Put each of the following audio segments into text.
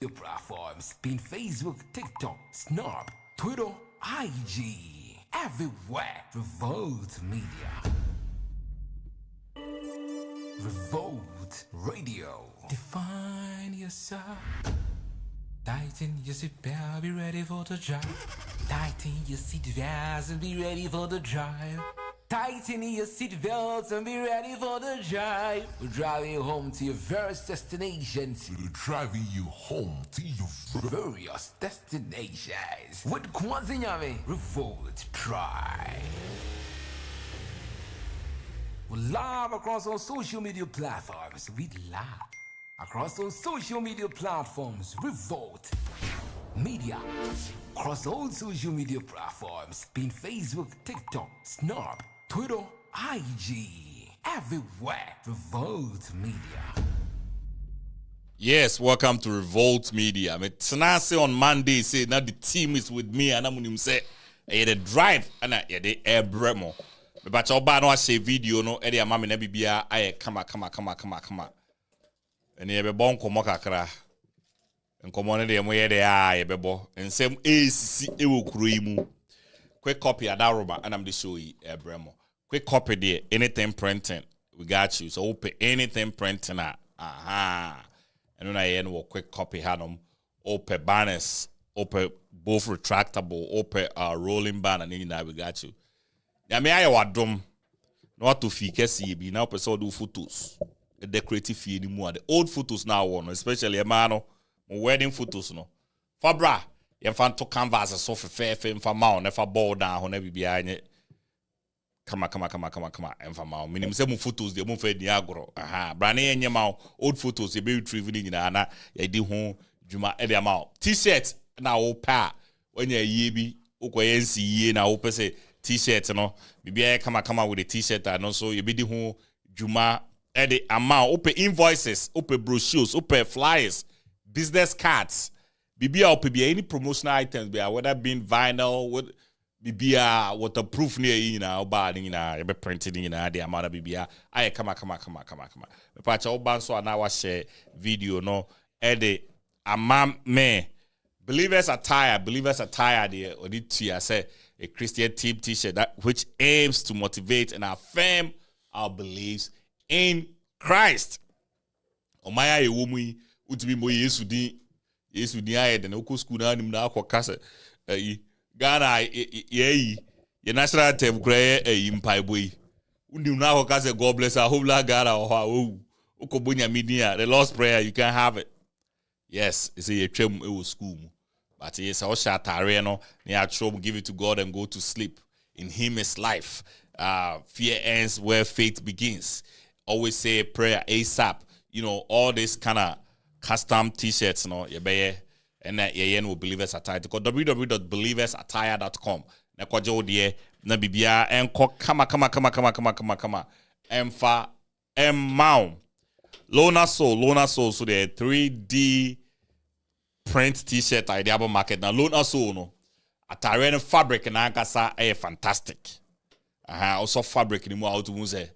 Your platforms being Facebook, TikTok, Snap, Twitter, IG, everywhere. Revolt Media. Revolt Radio. Define yourself. Tighten your seatbelt, be ready for the drive. Tighten your seatbelts and be ready for the drive. Tighten your seatbelts and be ready for the drive. We're driving you home to your various destinations. We're driving you home to your Various destinations. With Kwanzaa Nyame, Revolt Drive. We're live across all social media platforms. We live across all social media platforms. Revolt Media. Across all social media platforms. Being Facebook, TikTok, Snap, Twitter, IG. Everywhere. Revolt Media. Yes, welcome to Revolt Media. I say on Monday, say now the team is with me and I'm going to say, the drive and the air bremo. But I'll buy no say video no. Eddie and mommy never be come. And you be born come kakra. And come on the way they are be bo. And same ACC e will cream. Quick copy of that rubber and I'm the show you air bremo. Quick copy there. Anything printing, we got you. So open anything printing. Aha. And when I end with quick copy had them open banners, open both retractable, open rolling banner, and then we got you. Yeah, me I wadom not to fake see be now person do photos. A decorative fee anymore. The old photos now one, especially a man wedding photos no. Fabra, you fan to canvas so fair for mount, never ball down on every behind it. Come on. And for my minimum some photos, they move at Niagara. Aha, Branny and your mouth, old photos, they be retrieving in Anna, ya di home, Juma, and the amount. T-shirts now, pa, when you're yebi, Okoyensi, ye now, open say T-shirts, no, maybe come out with a T-shirt, and also you be the home, Juma, and the amount, open invoices, open brochures, open flyers, business cards, BB, any promotional items, whether being vinyl, what. Bibia waterproof near you know bad you know be printed you know the amount of bibia I come me patch all ban so now share video no the amam me believers attire there or need to say a Christian team t-shirt that which aims to motivate and affirm our beliefs in Christ omaya e womu utimi mo yesu din aye den okọ school na nim na akọ Ghana, your national team cry a impaiboy. Undi now cause God bless our whole Ghana or Okobunya media, the Lord's Prayer, you can have it. Yes, it's a trim it was school. But yes, I shall tareno, near trouble, give it to God and go to sleep. In him is life. Fear ends where faith begins. Always say a prayer ASAP. You know, all this kind of custom t-shirts, no, you better. And that will Believers Attire. Go www.believersattire.com. Na kwa jo die na bibia enko kama. Emfa emmao. Lona Soul so the 3D print t-shirt idea about market na Lona Soul no. Attire and fabric na ankasa fantastic. Also fabric ni mo out to say.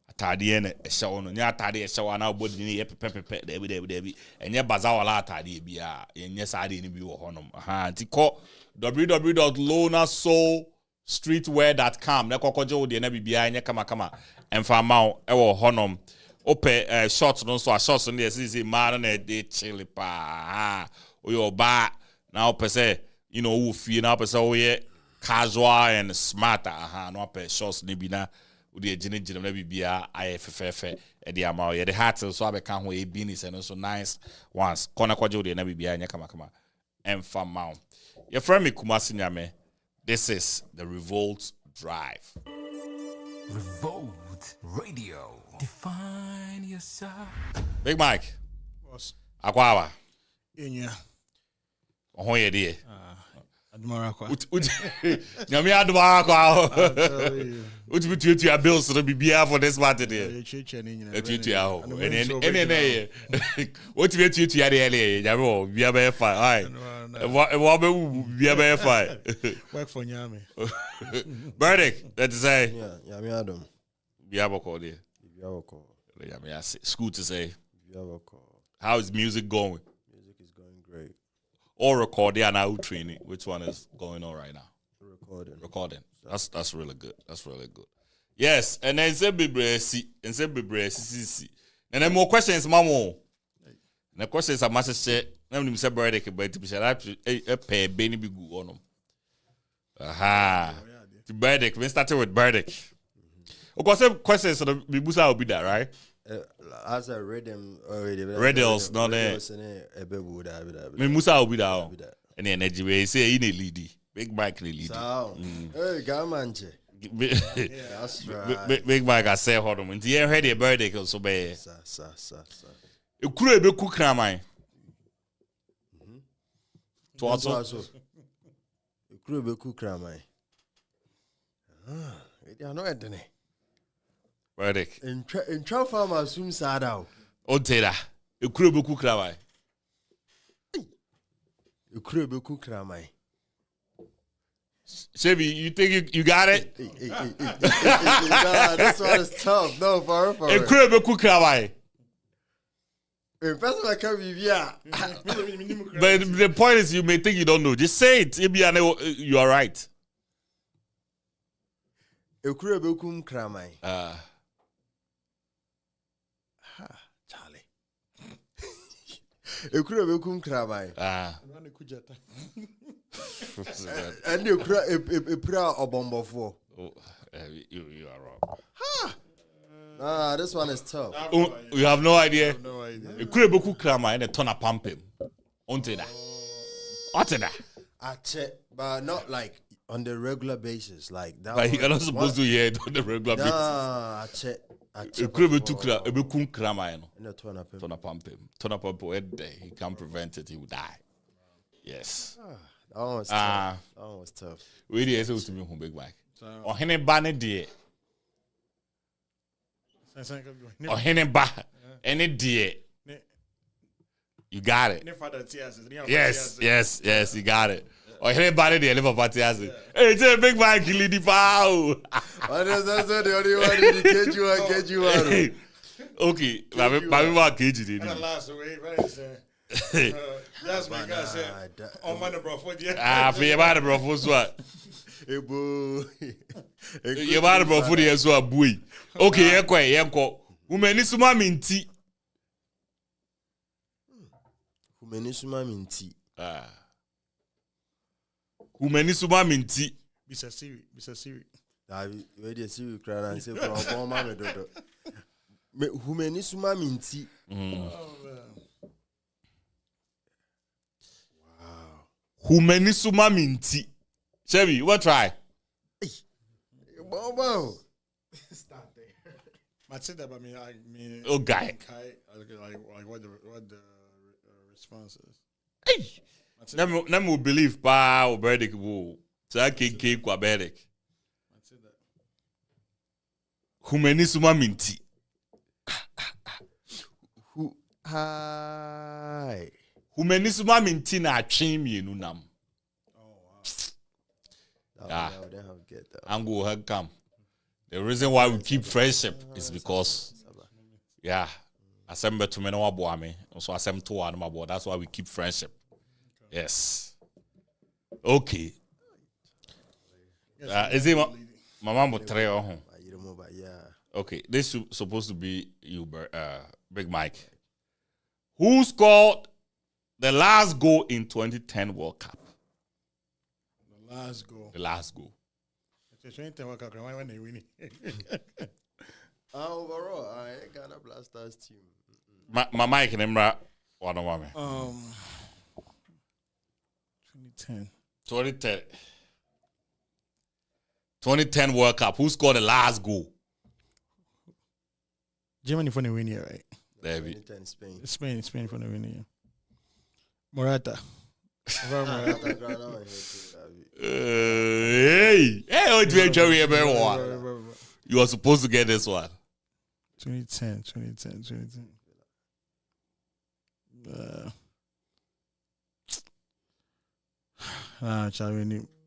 Atade na ehye no nya atade ehye na body ni pepe debi enye bazawala atade bia enye sade ni bi wo honom nti ko www.lonasoulstreetwear.com na kokoje de na bibia enye kama emfa mawo e wo honom ope shorts no so shorts no dey man na dey chill pa oyo ba na ope say you know wo fie na ope say oye casual and smart no ope shorts ni bi na the gene na bibia IFFF e the amount the hat so abeka ho e beanies and so nice ones kona kwaje de na bibia nya kama emfa maw your friend me Kumasi Nyame. This is the Revolt Drive. Revolt Radio. Define yourself. Big Mike Boss akwawa enya oho ye de admara kwa Nyame adwa akwa What we do your bills to be for this matter there. What we do to your daily, Yabo, we are fine. What we are fine. Work for Nyame. Verdict, let's say. Yeah, Yami Adam. We have a call there. School School to say. How is music going? Music is going great. Right. Or recording and out training? Which one is going on right now? Recording. That's really good. Yes, and then say BBC and say BBC. And then more questions, Mamo. And the questions are much say. Na me say birthday ke birthday be say a pair Benny be good on them. Aha. The birthday we started with birthday. Of course, questions so the busa will be that, right? As I read them already. Riddles, not there. Me Musa will be that. And the energy we say in a lady. Big Mike in a lady. Hey, Gamanche. That's right. Big Mike I say hold on. Until you heard your birthday so bad. Sir. You could be cook na man. So. You could be cook ramai. They are not at Birthday. In Trump farmers soon sad out. O tera. You could be cook na man. You could be cook ramai. Chevy, you think you got it? Nah, this one is tough. No, for You real. could be cook na man. Person like come here. But the point is, you may think you don't know. Just say it. Maybe I know you are right. You could be cook ramai. Charlie. You could be cook ramai. And you could a prayer or bomb for. You are wrong. Ah, this one is tough. You have no idea. No idea. You could be cook na man and turn a pump him. Until that. What is that? I check, but not like on the regular basis. Like that. Like you're not supposed to hear it on the regular basis. Nah, I check. You could be too crap. You be cook na man. No, turn up. Turn a pump him. Turn a pump him. He can't prevent it. He will die. Yes. That one was tough. That one was tough. We did say to me, Big Mike. Or hene ba ne die. Or hene ba any die. You got it. Yes, you got it. Or hene ba ne die live party as it. Hey, it's a Big Mike lead the pow. That's the only one who get you out. Okay, but we want KG. Last way, right? That's my guy said. On my bro, for you. For your body, bro, for what? Hey, boo. Your body, bro, for the so boy. Okay, yeko. Umeni suma minti. Umeni suma minti. Umeni suma minti. Bisa Siri. We dey see you cry and say, "Bro, mama, dodo." Umeni suma minti. Umeni suma minti. Chevy, what try? Bobo. Stop there. I said that, but I mean, Oh, guy. Like what the response is. Hey, let me believe pa oberdik wo. So I can keep kwa berdik. I said that. Umeni suma minti. Hi. Umeni suma minti na atwe mienu nam. I would have get that. Ango had come. The reason why we keep friendship is because, yeah, assemble to me no aboame, so assemble to one abo. That's why we keep friendship. Yes. Okay. Is it my mom would try on? Yeah. Okay, this is supposed to be you, Big Mike. Who scored the last goal in 2010 World Cup? The last goal. When they win it. Overall, I ain't Ghana Blasters team. My Mike and Emra, one of me. 2010. 2010 World Cup. Who scored the last goal? Germany for the win here, right? There we. Spain. Spain for the win here. Morata. Hey, what do you are supposed to get this one. 2010.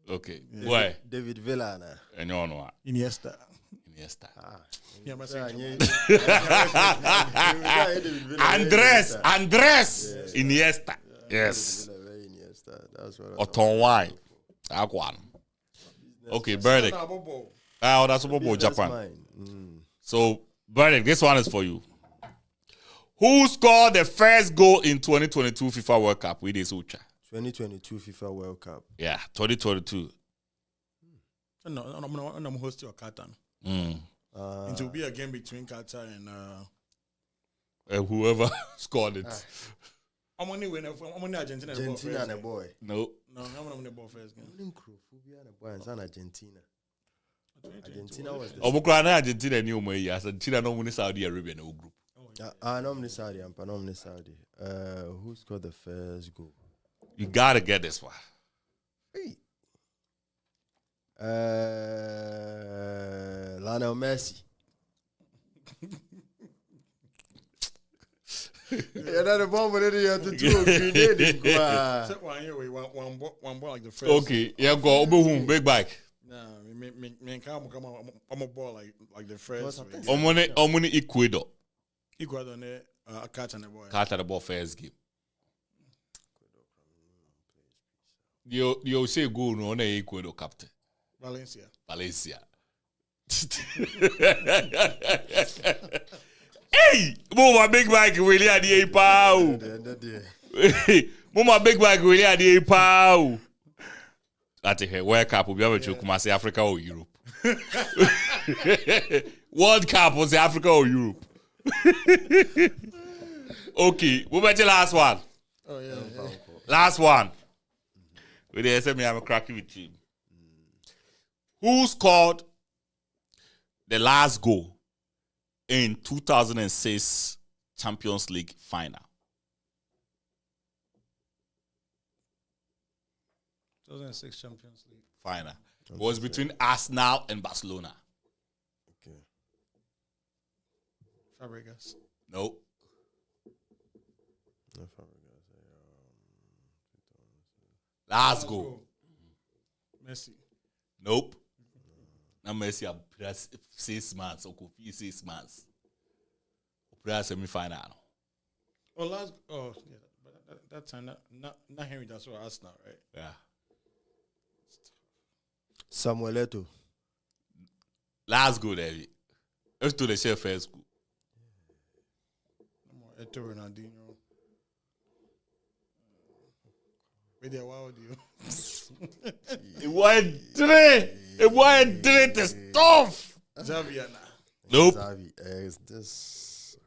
Okay, Yeah. why? David Villa. And you know what? Iniesta. Yeah, Andres Iniesta. Yes. Very Iniesta. That's what. Oton wine. That one. Okay, Burdick. Oh, that's Bobo Japan. So, Burdick, this one is for you. Who scored the first goal in 2022 FIFA World Cup with his Ucha? 2022 FIFA World Cup. Yeah, 2022. No, I'm hosting Qatar. It will be a game between Qatar and whoever scored it. I'm only Argentina. Argentina and a boy. No. No, I'm on the ball first game. Argentina. Argentina was the Argentina knew me. Argentina no win Saudi Arabia no group. I'm Saudi. I'm Saudi. Who scored the first goal? You gotta get this one. Hey. Lionel Messi. Yeah, that's the bomb with it. You have to do a grenade. One ball like the first. Okay, yeah, go big bike. Nah, I'm a ball like the first. Omuni Ecuador. Ecuador on there, catch and the boy. Catch the ball first game. You say go no on Ecuador captain. Valencia. Hey, my big bike really at the pow. My big bike really at the pow. That's it. World Cup will be able to come say Africa or Europe. World Cup was Africa or Europe. Okay, what about the last one? Oh yeah. Last one. With the SM, I'm cracking with you. Who scored the last goal in 2006 Champions League final? 2006 Champions League Final. It was between Arsenal and Barcelona. Okay. Fabregas. No. No Fabregas. Last goal. Messi. Nope. Now Messi have played 6 months or could be 6 months. Played semi-final. Yeah. But that time not Henry. That's what Arsenal, right? Yeah. Samuel Eto'o. Last goal, David. Let's do the share first goal. Eto'o Ronaldinho. Wait there, what do you? It wasn't three. It wasn't three to stuff. Xavier. Nope. Xavi. Is this?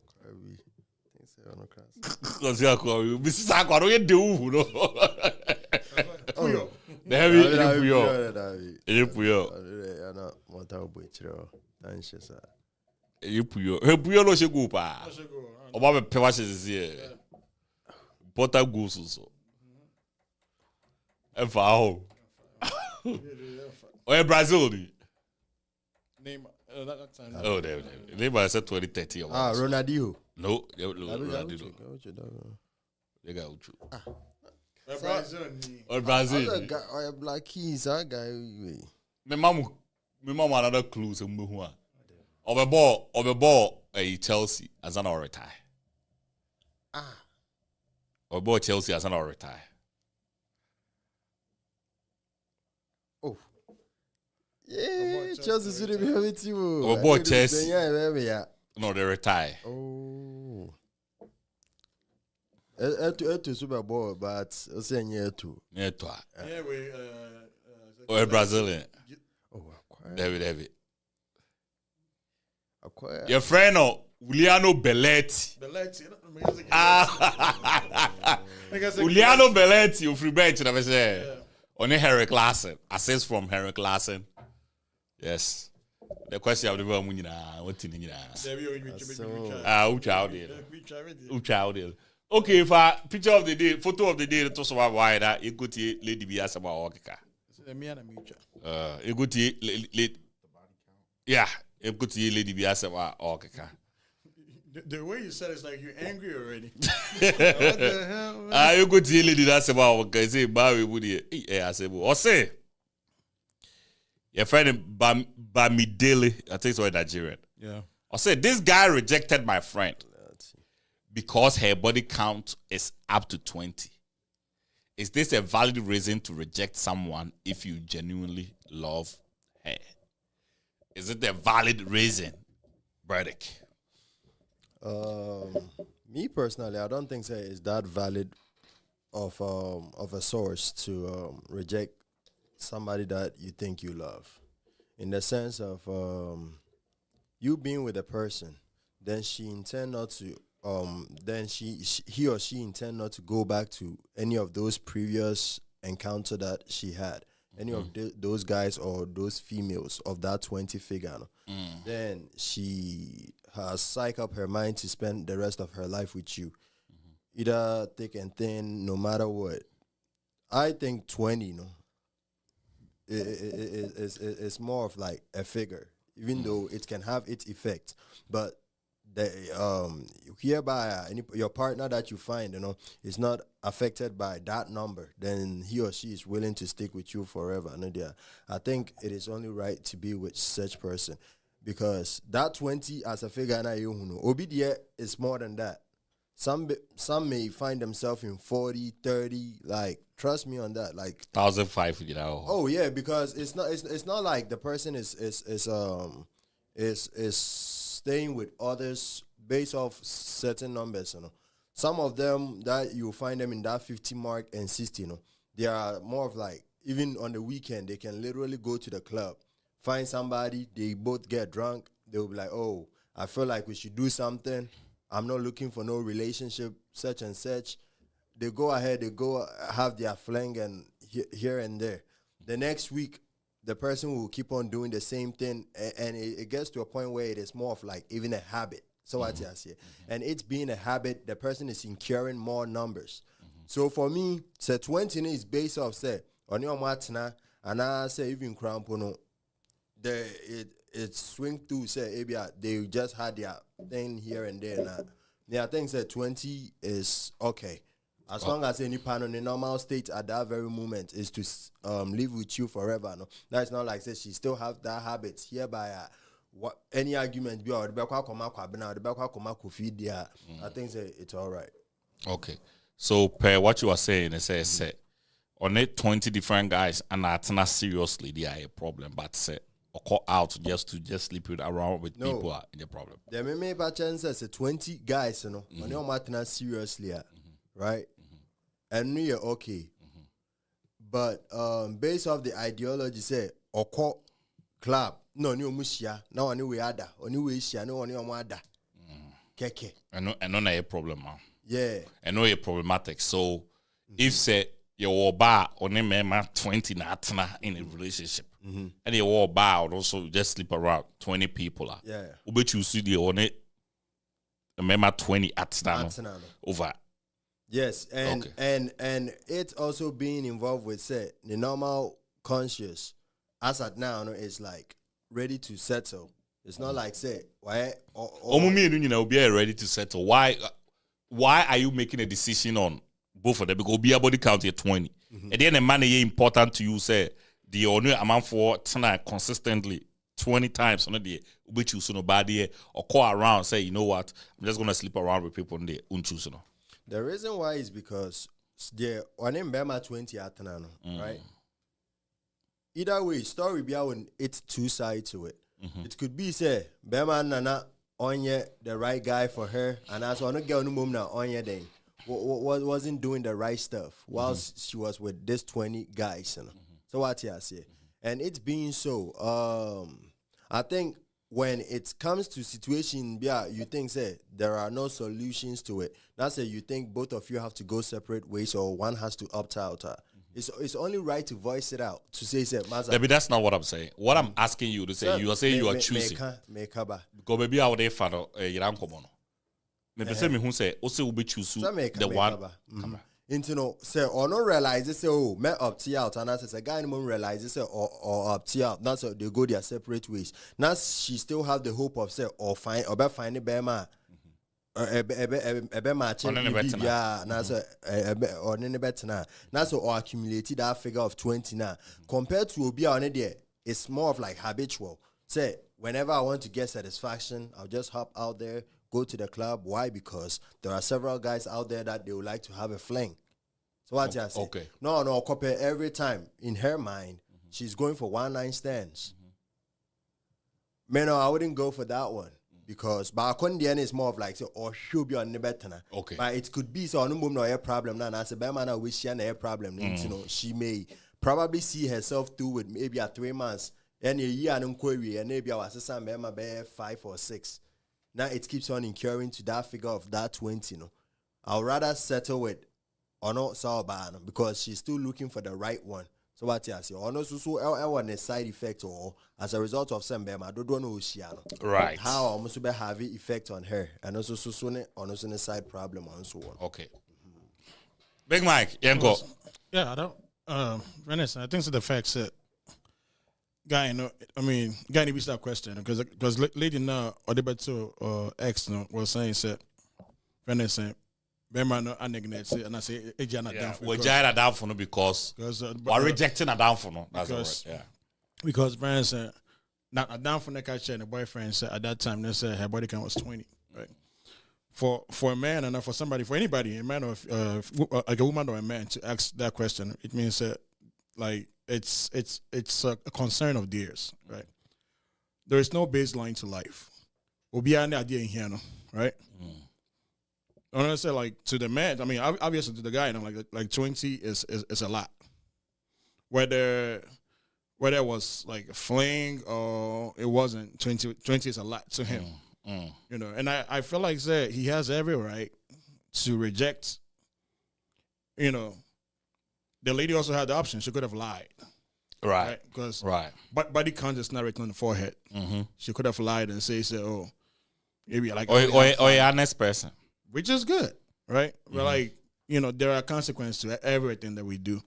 Because you are calling Mrs. Aqua, don't you do? No. Puyo. The heavy Puyo. Puyo. Puyo no shegu pa. Oba be pewa shezi. Bota gusu so. Efa ho. Oh, Brazil. Name that time. Oh, there. Neymar said 2030. Ronaldinho. No, Ronaldinho. They got Uchu. Or Brazil. Or Black Keys, that guy. Me mama another clue so me who. Of a ball, Chelsea as an retire. Or ball Chelsea as an retire. Oh. Yeah, Chelsea should be having you. Or ball Chelsea. Yeah. No, they retire. Oh. Eto Super Bowl, but I'm saying Eto. Eto. Yeah, we. Or Brazilian. Oh, David. Acquire. Your friend, Uliano Belletti. Uliano Belletti, you free bench, never say. Only Harry Klassen. Assist from Harry Klassen. Yes. The question of the world, what in Ucha. Okay, if a picture of the day, photo of the day, to survive why that you could see Lady Bias about Okika. You could see yeah, you could see Lady Bias about Okika. The way you said it's like you're angry already. What the hell? You could see Lady that's about Okika. Say, Barry would I say, or say, your friend Bamidele, I think it's all Nigerian. Yeah. I said, this guy rejected my friend because her body count is up to 20. Is this a valid reason to reject someone if you genuinely love her? Is it a valid reason, Burdick? Me personally, I don't think it's that valid of a source to reject somebody that you think you love, in the sense of you being with a person, then she intend not to then he or she intend not to go back to any of those previous encounter that she had, any of those guys or those females of that 20 figure, no? Then she has psyched up her mind to spend the rest of her life with you, either thick and thin, no matter what. I think 20, it's more of like a figure, even though it can have its effect, but hereby your partner that you find, is not affected by that number, then he or she is willing to stick with you forever. I think it is only right to be with such person, because that 20 as a figure, Obidia is more than that. Some may find themselves in 40, 30, like, trust me on that, like 1,005, Oh yeah, because it's not like the person is staying with others based off certain numbers, Some of them that you find them in that 50 mark and 60, they are more of like, even on the weekend, they can literally go to the club, find somebody, they both get drunk, they'll be like, oh, I feel like we should do something. I'm not looking for no relationship, such and such. They go ahead, they go have their fling and here and there. The next week, the person will keep on doing the same thing, and it gets to a point where it is more of like even a habit. So what I say, and it's being a habit, the person is incurring more numbers. So for me, say 20 is based off say on your matna, and I say even crampono, it swing through say they just had their thing here and there. Now, yeah, I think say 20 is okay. As long as any pan on the normal state at that very moment is to live with you forever. No, that's not like say she still have that habit hereby. What any argument be or the back feed there. I think say it's all right. Okay, so per what you are saying, it says say on it 20 different guys and that's not seriously they are a problem, but say or call out just sleep around with people are in the problem. There may be a chance say 20 guys, on your matter seriously, right? And you're okay. But based off the ideology, say, or call club, no new mushia, no one we ada, or new issue, no one your ada. Keke. I know a problem, man. Yeah. I know a problematic. So if say your bar on a member 20 natna in a relationship, and your bar would also just sleep around 20 people. Yeah. But you see the on it, a member 20 atna over. Yes, and it's also being involved with say the normal conscious as at now is like ready to settle. It's not like say why be ready to settle. Why are you making a decision on both of them? Because be a body count here 20. And then the money important to you say the only amount for tonight consistently 20 times on the day, which you no bad here or call around say, you know what, I'm just gonna sleep around with people in there, unchoose. The reason why is because the one in Bema 20 atanano, right? Either way, story be when it's two sides to it. It could be say Bema nana onye the right guy for her, and as on a girl no mum na onye then wasn't doing the right stuff whilst she was with this 20 guys, So what I say, and it's being so. I think when it comes to situation, you think say there are no solutions to it. That's say you think both of you have to go separate ways or one has to opt out. It's only right to voice it out to say Maza. Maybe that's not what I'm saying. What I'm asking you to say, you are saying you are choosing. Because maybe I would have found maybe say me who say also will be choose the one. Into no say or no realize they say me opt out and as a guy no realize say or opt out. That's so they go their separate ways. Now she still have the hope of say or find or be find a bema ebe matching yeah na so or ne better na so or accumulated that figure of 20 now compared to obi on there it's more of like habitual. Say whenever I want to get satisfaction I'll just hop out there, go to the club. Why? Because there are several guys out there that they would like to have a fling. So what you say? Okay. No, copy every time in her mind, she's going for 1 night stands. Man, no, I wouldn't go for that one. Because back on the end is more of like, or should be on the better. Okay. But it could be so no a problem now. I say, man, I wish she had a problem. You know, she may probably see herself through with maybe a 3 months. And a year and query, and maybe I was some 5 or 6. Now it keeps on incurring to that figure of that 20. I'll rather settle with Ono Saoban because she's still looking for the right one. So what you say? Ono so a side effect or as a result of some I don't know Right. how almost be having effect on her and also on side problem and so on. Okay. Big Mike, Yanko. Yeah, I don't. Venice, I think it's the fact that guy, guy needs that question because lady now or the better ex was saying said Venice. Bema no anegnate and I say Ejana down for we're jaying down for no because we're rejecting a down for no. That's the word. Yeah. Because friends said not a down for the catch and the boyfriend said at that time they said her body count was 20. Right. For a man and for somebody for anybody, a man or like a woman or a man to ask that question, it means that like it's a concern of theirs, right? There is no baseline to life. We'll be an idea in here, right? I say like to the man, obviously to the guy, like 20 is a lot. Whether it was like a fling or it wasn't, 20 is a lot to him. You know, and I feel like that he has every right to reject, you know, the lady also had the option. She could have lied. Right. Because But body count is not written on the forehead. She could have lied and say, oh, maybe like or a honest person. Which is good, right? But like, you know, there are consequences to everything that we do.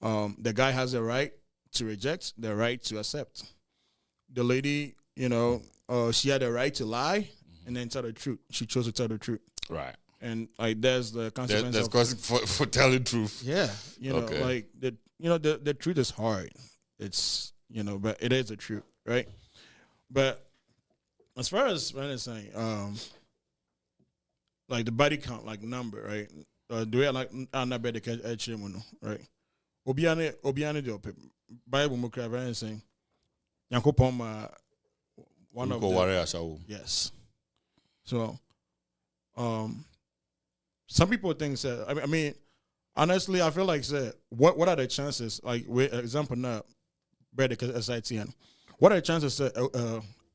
The guy has the right to reject, the right to accept. The lady, you know, she had the right to lie and then tell the truth. She chose to tell the truth. Right. And like there's the consequence for telling truth. Yeah. You know, like the truth is hard. It's, you know, but it is the truth, right? But as far as Ren is saying, like the body count, like number, right? The way I like not better catch right? Obiane the Bible mukra Ren saying, Yankopon one of the yes. So, some people think that I mean, honestly, I feel like that. What are the chances? Like, with example now, better SITN. What are the chances that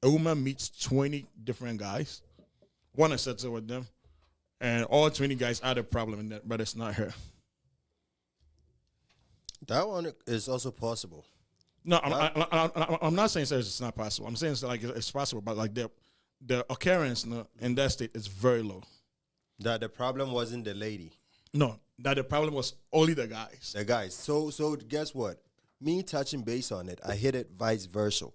a woman meets 20 different guys, one is settle with them, and all 20 guys are the problem in that, but it's not her. That one is also possible. No, I'm not saying it's not possible. I'm saying it's possible, but like the occurrence in that state is very low. That the problem wasn't the lady. No, that the problem was only the guys. The guys. So guess what? Me touching base on it, I hit it vice versa.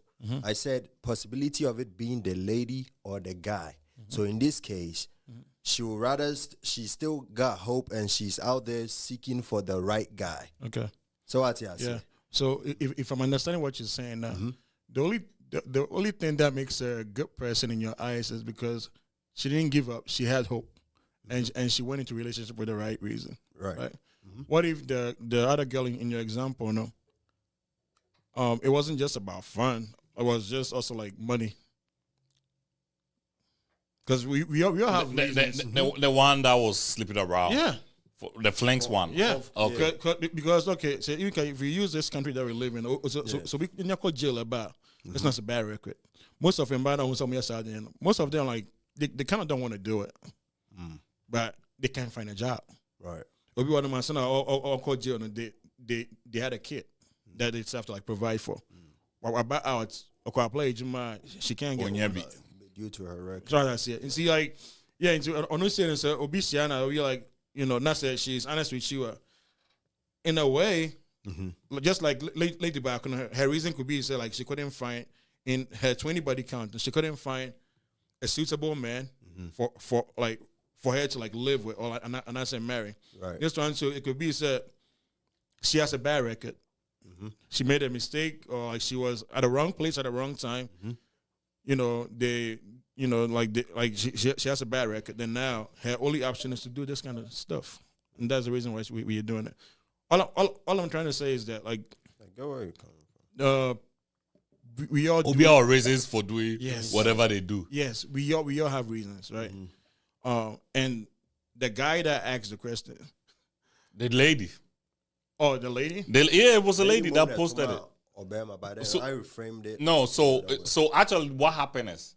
I said possibility of it being the lady or the guy. So in this case, she would rather she still got hope and she's out there seeking for the right guy. Okay. So what you say? Yeah. So if I'm understanding what you're saying now, the only thing that makes her a good person in your eyes is because she didn't give up. She had hope, and she went into a relationship for the right reason. Right. What if the other girl in your example, it wasn't just about fun. It was just also like money. Because we all have the one that was sleeping around. Yeah. The flanks one. Yeah. Okay. Because so if we use this country that we live in, so we in your jail about it's not a bad record. Most of them, most of them like they kind of don't want to do it, but they can't find a job. Right. Obi one of my son or called jail and they had a kid that they have to like provide for. About out or play she can't get due to her record. So that's it. And see like on this saying so Obi Siana we like. You know, not that she's honest with you. In a way, just like Lady Back, her reason could be like she couldn't find in her 20 body count, she couldn't find a suitable man for her to like live with or and I say marry. Right. This one, so it could be said she has a bad record. She made a mistake or like she was at the wrong place at the wrong time. You know, she has a bad record. Then now her only option is to do this kind of stuff, and that's the reason why we are doing it. all I'm trying to say is that like Go where you coming from. we all We all reasons for doing Yes. whatever they do. yes, we all have reasons, right? And the guy that asked the question, The lady. the lady, It was a lady that Maybe posted it. Obama, but then So- I reframed it. No, so actually what happened is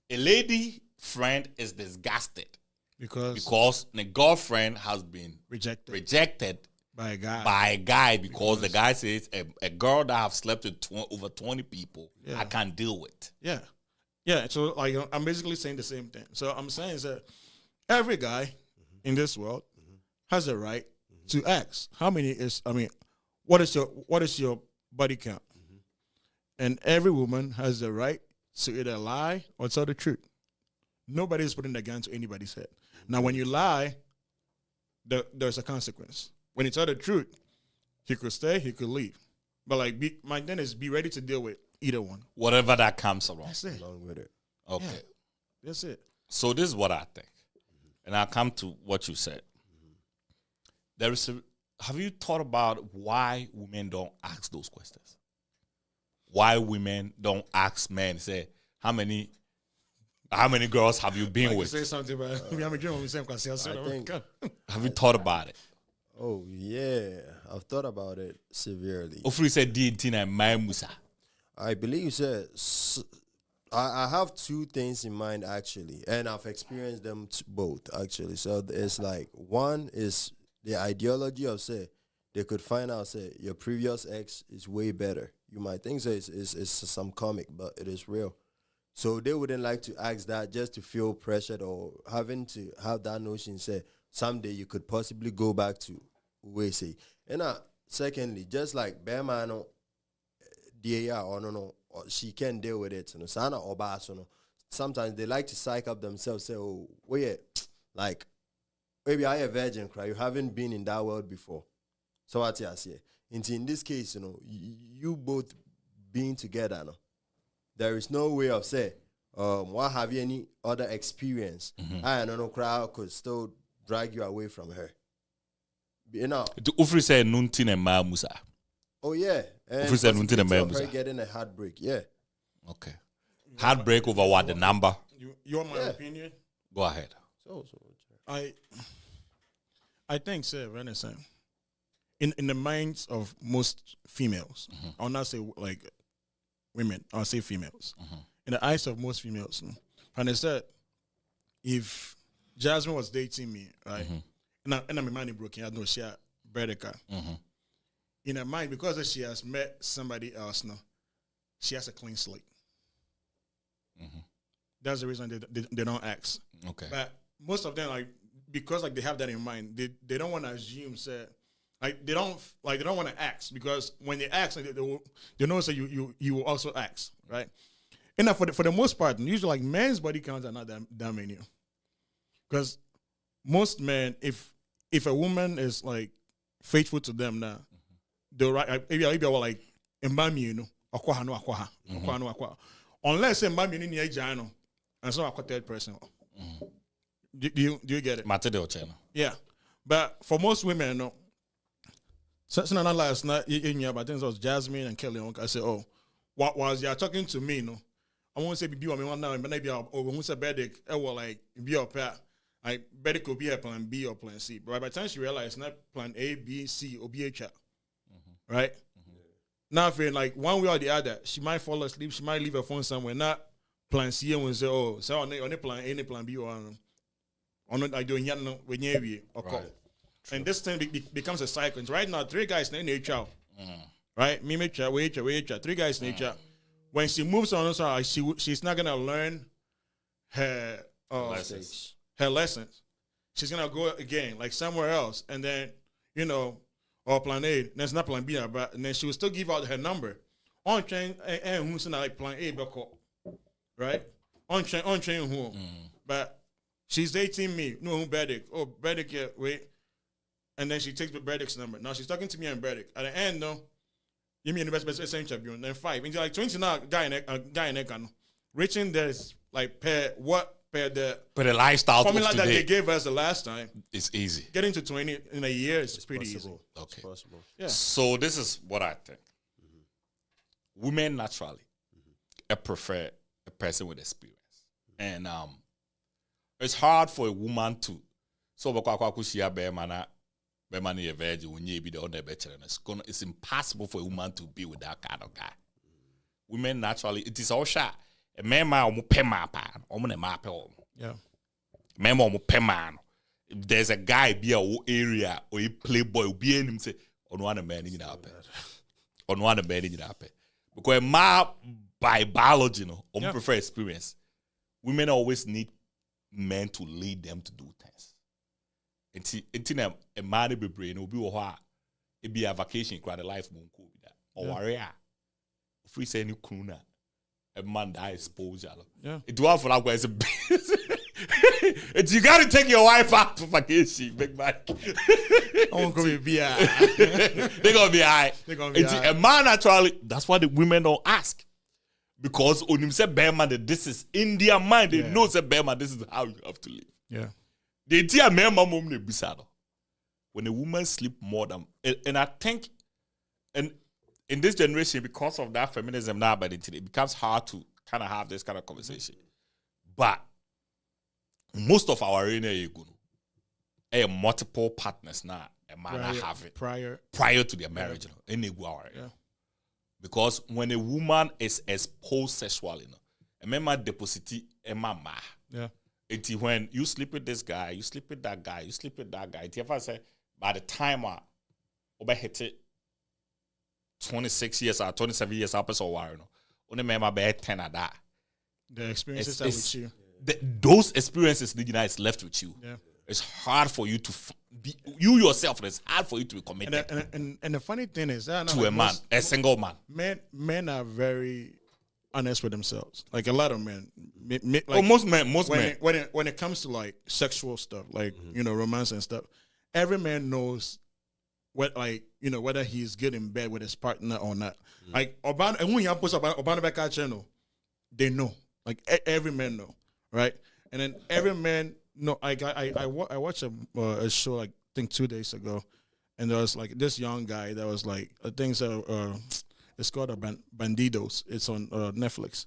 a lady friend is disgusted because the girlfriend has been rejected by by a guy. a guy because the guy says a girl that have slept with over 20 people, Yeah. I can't deal with. Yeah. So like I'm basically saying the same thing. So I'm saying is that every guy in this world has a right to ask what is your body count, and every woman has the right to either lie or tell the truth. Nobody's putting the gun to anybody's head. Now, when you lie, there's a consequence. When you tell the truth, he could stay, he could leave. But like, my thing is, be ready to deal with either one. Whatever that comes along. That's it. Along with it. Okay. Yeah. That's it. So this is what I think. And I'll come to what you said. Have you thought about why women don't ask those questions? Why women don't ask men, say, how many girls have you been with? Say something about me. I'm a dream. I think- Have you thought about it? Oh yeah, I've thought about it severely. Ofri said D&T my Musa. I believe said I have two things in mind actually, and I've experienced them both actually. So it's like one is the ideology of say they could find out say your previous ex is way better. You might think so it's some comic, but it is real. So they wouldn't like to ask that just to feel pressured or having to have that notion say someday you could possibly go back to where say. And secondly, just like Bearman DAR or no, or she can deal with it. You know, Sana or Bass, you know, sometimes they like to psych up themselves, say, oh, wait, like maybe I a virgin cry. You haven't been in that world before. So what I say. In this case, you know, you both being together, no, there is no way of say, what have you any other experience? I don't know, crowd could still drag you away from her. You know. Ofri said Nuntin and Ma Musa. Oh yeah. And Ofri said Nuntin and Ma her Musa. getting a heartbreak, yeah. Okay. Heartbreak over what? The number? You want my opinion? Go ahead. So. I think, sir, Renaissance. In the minds of most females, I'll not say like women, I'll say females. In the eyes of most females, and I said, if Jasmine was dating me, right, and I'm money broken, I know she had Bredeka. In her mind, because she has met somebody else now, she has a clean slate. That's the reason they don't ask. Okay. But most of them, like, because like they have that in mind, they don't want to assume say, like they don't want to ask, because when they ask, they know say you will also ask, right? And now for the most part, usually like men's body counts are not that many, because most men, if a woman is like faithful to them now, they'll maybe like embami, you know, akwaha, unless embami ni ejano, and so a third person. Do you get it? Mateo channel. Yeah, but for most women, no. Since not last night, but I think it was Jasmine and Kelly. I said, "Oh, while you're talking to me, no, I won't say be on me one now, but maybe I'll won't say bed. I will like be up here. Like better could be a plan B or plan C. But by the time she realized, not plan A, B, C, or BHR, right? Now, if like one way or the other, she might fall asleep. She might leave her phone somewhere. Not plan C and say, "Oh, so on the plan A, plan B, or not like doing yet no when you or call." And this thing becomes a cycle. Right now, 3 guys in HR, right? Me, wait, 3 guys in HR. When she moves on, she's not gonna learn her lessons. She's gonna go again, like somewhere else, and then or plan A. Then it's not plan B, but and then she will still give out her number on train and who's like plan A, right? On train who, but she's dating me. No, who Bedick? Oh, Bedick, yeah, wait. And then she takes Breddick's number. Now she's talking to me and Breddick. At the end, no, you mean the best same champion. Then 5. And you're like 20 now, guy in Ekano. Reaching there's like per what But the lifestyle formula of that today they gave us the last time, is easy. getting to 20 in a year is pretty possible. Okay. It's possible. Yeah. So this is what I think. Women naturally prefer a person with experience. And it's hard for a woman to it's impossible for a woman to be with that kind of guy. Women naturally, it is all shot. A man Yeah. if there's a guy be a area or a playboy be in him say on one man in that on one man in that because by biology prefer experience. Women always need men to lead them to do things. Until a man be brain will be it be a vacation crowd the life won't go with that or warrior free say any kuna a man die exposure. Yeah. It do for that guys you gotta take your wife out for vacation, big man. I won't go be They're gonna be high. They're gonna be high. A man actually, that's why the women don't ask. Because when him say bear man, this is in their mind, they know say bear man, this is how you have to live. Yeah. They tell a man mom bisado. When a woman sleep more than and I think and in this generation, because of that feminism now, but it becomes hard to kind of have this kind of conversation. But most of our area multiple partners now a man have it prior to their marriage. Yeah. Because when a woman is exposed sexually, a man deposit a mama. Yeah. It's when you sleep with this guy, you sleep with that guy, you sleep with that guy. It's if I say by the time I over hit it 26 years or 27 years up so why only member be 10 of that. The experiences are with you. Those experiences is left with you. Yeah. It's hard for you to be you yourself. It's hard for you to be committed And the funny thing is that to a man, a single man. Men are very honest with themselves. Like a lot of men. Most men. When it comes to like sexual stuff, like romance and stuff, every man knows what whether he's good in bed with his partner or not. Like when you post about channel, they know. Like every man know, right? And then every man know. I watched a show like I think 2 days ago, and there was like this young guy that was like I think so. It's called Bandidos. It's on Netflix.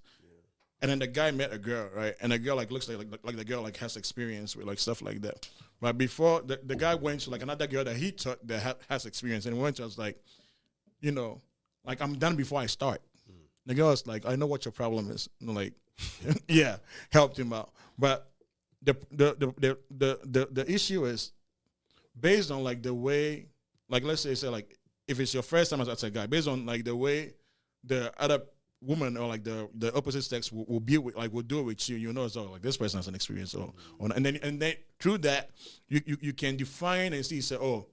And then the guy met a girl, right? And the girl like looks like the girl like has experience with like stuff like that. But before the guy went to like another girl that he took that has experience, and went to us like, like I'm done before I start. The girl was like, I know what your problem is. And like, yeah, helped him out. But the issue is based on like the way, like let's say like if it's your first time as a guy, based on like the way the other woman or like the opposite sex will be with, like will do it with you, so like this person has an experience or and then through that you can define and see say, oh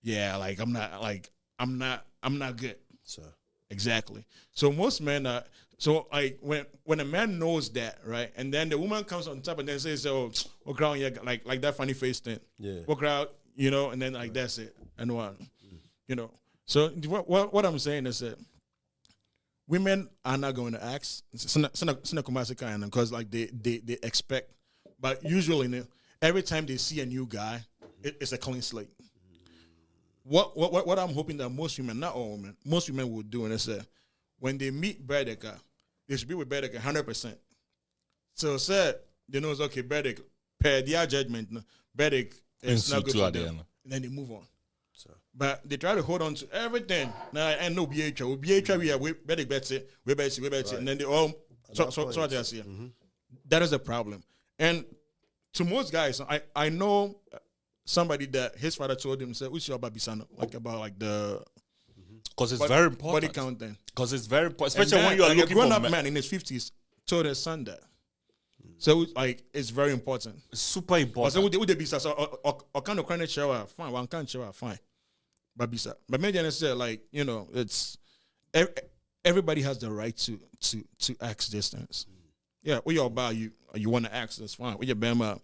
yeah, like I'm not good. So exactly. So most men are so like when a man knows that, right, and then the woman comes on top and then says, oh crowd, yeah, like that funny face thing. Yeah. Crowd, and then like that's it. And one. So what I'm saying is that women are not going to ask because like they expect, but usually every time they see a new guy, it's a clean slate. What I'm hoping that most women, not all women, most women will do, and is that when they meet Berdeka, they should be with Berdeka 100%. So said they know it's okay. Berdek, per their judgment, Berdek is not good for them, and then they move on. But they try to hold on to everything. Now I know BHR. We are Berdek better, we better, and then they all so they see. That is a problem. And to most guys, I know somebody that his father told him, "What's your babisano?" Like about like the because it's very important body count then. Because it's very important, especially when you are looking a grown-up for man in his 50s told his son that. So like it's very important. It's super important. So would they be so or kind of credit shower fine, one can shower fine. But maybe I said like it's everybody has the right to ask these things. Yeah, what you're about you want to ask, that's fine. What you're bama,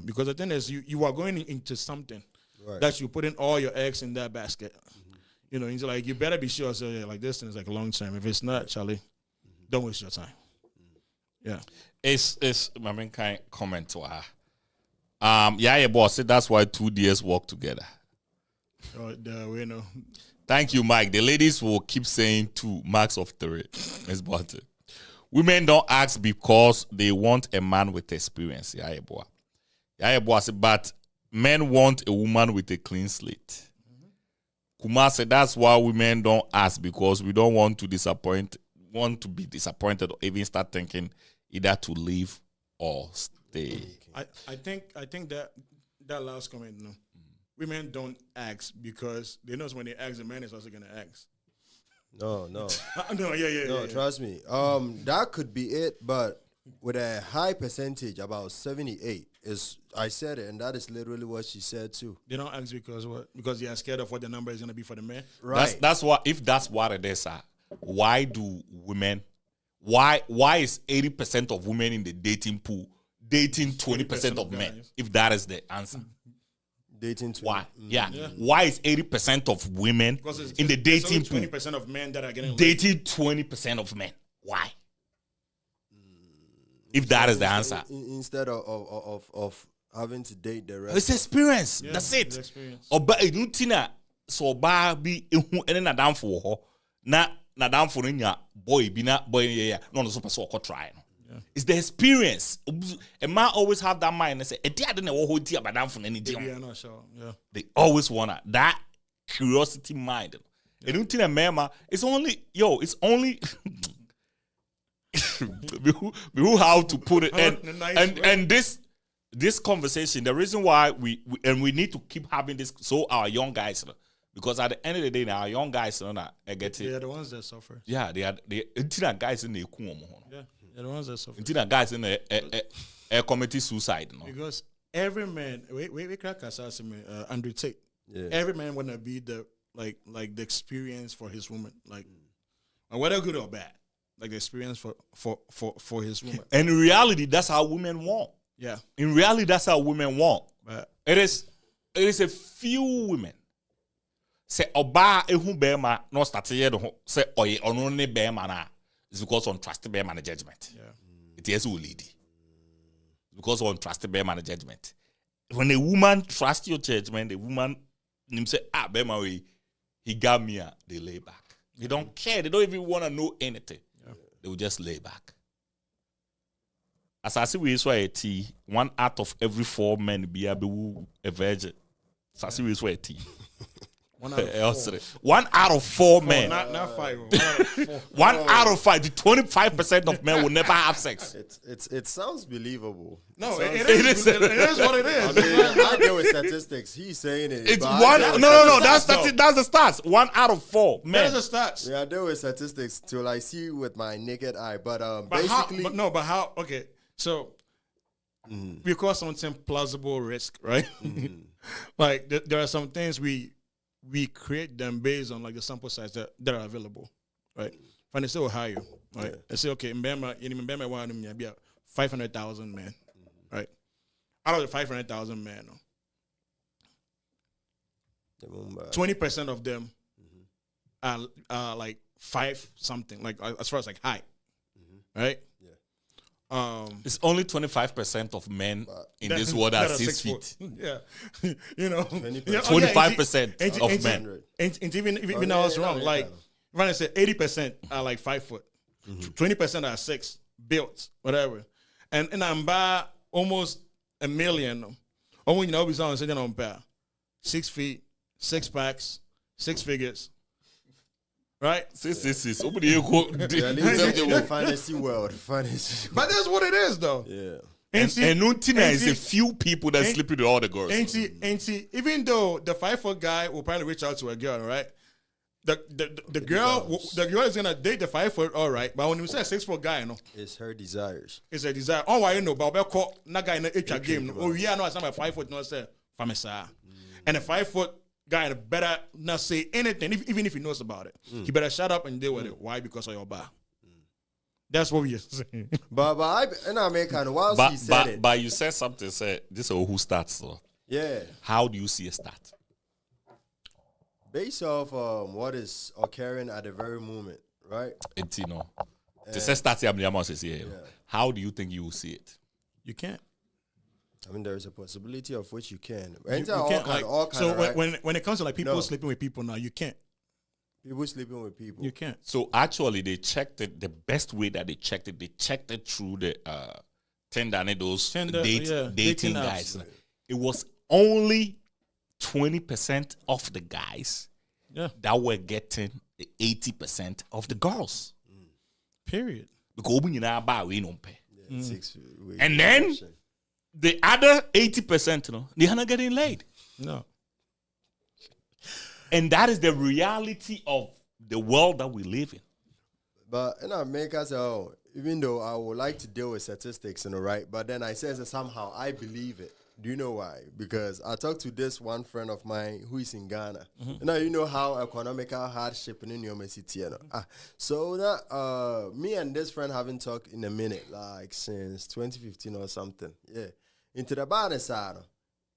because the thing is you are going into something that you put in all your eggs in that basket. It's like you better be sure. So yeah, like this thing is like a long term. If it's not, Charlie, don't waste your time. Yeah. It's my main kind comment to her. Yeah, boss. That's why 2 years work together. We know. Thank you, Mike. The ladies will keep saying 2, max of 3. Miss Barton. Women don't ask because they want a man with experience. Yeah, boy. Yeah, boss. But men want a woman with a clean slate. Kumar said that's why women don't ask, because we don't want to be disappointed or even start thinking either to leave or stay. I think that last comment, no. Women don't ask because they know when they ask, the man is also gonna ask. No. No, No, yeah. trust me. That could be it, but with a high percentage, about 78, is I said it, and that is literally what she said too. They don't ask because what? Because they are scared of what the number is gonna be for the man. Right. That's what, if that's what it is, why do women? Why is 80% of women in the dating pool dating 20% of men? guys. If that is the answer, Dating too. why? Yeah. Why is 80% of women Because in the dating pool 20% of men that are getting laid. dating 20% of men? Why? If that is the answer, Instead of having to date the rest. it's experience. Yeah, That's it's it. experience. Oba enutina so ba bi ehu ene na damfo ho na damfo no nya boy bi na boy yeah no so person ko try no. It's the experience. A man always have that mind and say, "E dia de na wo ho ti abadamfo na ni di." Yeah, not sure. Yeah. They always wanna that curiosity mind. Enutina mema, it's only who how to put it and this conversation, the reason why we need to keep having this, so our young guys, because at the end of the day now, our young guys I get it. They are the ones that suffer. Yeah, they are guys in the Yeah, they're the ones that suffer. guys in the committee suicide, no? Because every man, we crack us Andrew Tate. Yeah. Every man wanna be the like the experience for his woman, like whether good or bad, like the experience for his woman. And in reality, that's how women want. Yeah, In reality, that's how women want. but It is a few women. Say oba ehu bema no start here do say oye ono ne bema na, it's because on trust bema na judgment. yeah, It is who lady. Because on trust bema na judgment. When a woman trusts your judgment, the woman him say bema we he got me, they lay back. They don't care. They don't even want to know anything. Yeah. They will just lay back. As I see, we swear 1 out of every 4 men be a virgin. As I see, we swear 1 out of 4. 1 out of 4 men. Not 5. 1 out of 4. 1 out of 5. The 25% of men will never have sex. It sounds believable. No, It it is what it is. I deal with statistics. He's saying it. It's but I one. deal with No. statistics. That's the stats. 1 out of 4 That men. is the stats. Yeah, I deal with statistics till I see with my naked eye. But But basically, how? Okay, so we call something plausible risk, right? Like there are some things we create them based on like the sample size that are available, right? When they say Ohio, right? They say okay, Mbema one of them 500,000 men, right? Out of the 500,000 men, 20% of them are like 5 something, like as far as like height, right? It's only 25% of men in this world are 6 feet. Yeah, you know, 25% of men. And even I was wrong. Like, when I say 80% are like 5 foot, 20% are 6 built, whatever, and I'm by almost a million. Oh, when you know, we saw sitting on pair, 6 feet, 6 packs, 6 figures. Right? Six. Open the echo. the fantasy world. Fantasy. But that's what it is, though. Yeah. And Nuntina is a few people that sleep with all the girls. And see, even though the 5 foot guy will probably reach out to a girl, right? The girl is gonna date the 5 foot, all right. But when you say 6 foot guy, It's her desires. it's a desire. Oh, why you know? But I'll call that guy in the HR game. Oh yeah, no, it's not my 5 foot. No, say famisa. And the 5 foot guy better not say anything, even if he knows about it. He better shut up and deal with it. Why? Because of your bar. That's what we are saying. But I make kind of whilst he said it. But you said something. Say this is who starts. So Yeah. how do you see a start? Based off what is occurring at the very moment, right? It's To say start here, how do you think you will see it? You can't. I mean, there is a possibility of which you can. You can't, like, so when it comes to like people sleeping with people now, you can't. People sleeping with people. You can't. So actually, they checked it. The best way that they checked it through the Tinder and those dating guys. apps. It was only 20% of the guys that were getting the 80% of the girls. Period. Because we now buy we don't pay. 6 weeks. And then the other 80%, they are not getting laid. No. And that is the reality of the world that we live in. But in America, so even though I would like to deal with statistics, right? But then I says that somehow I believe it. Do you know why? Because I talked to this one friend of mine who is in Ghana. You know how economical hardship in your city. So that me and this friend haven't talked in a minute, like since 2015 or something. Yeah. Into the bar side.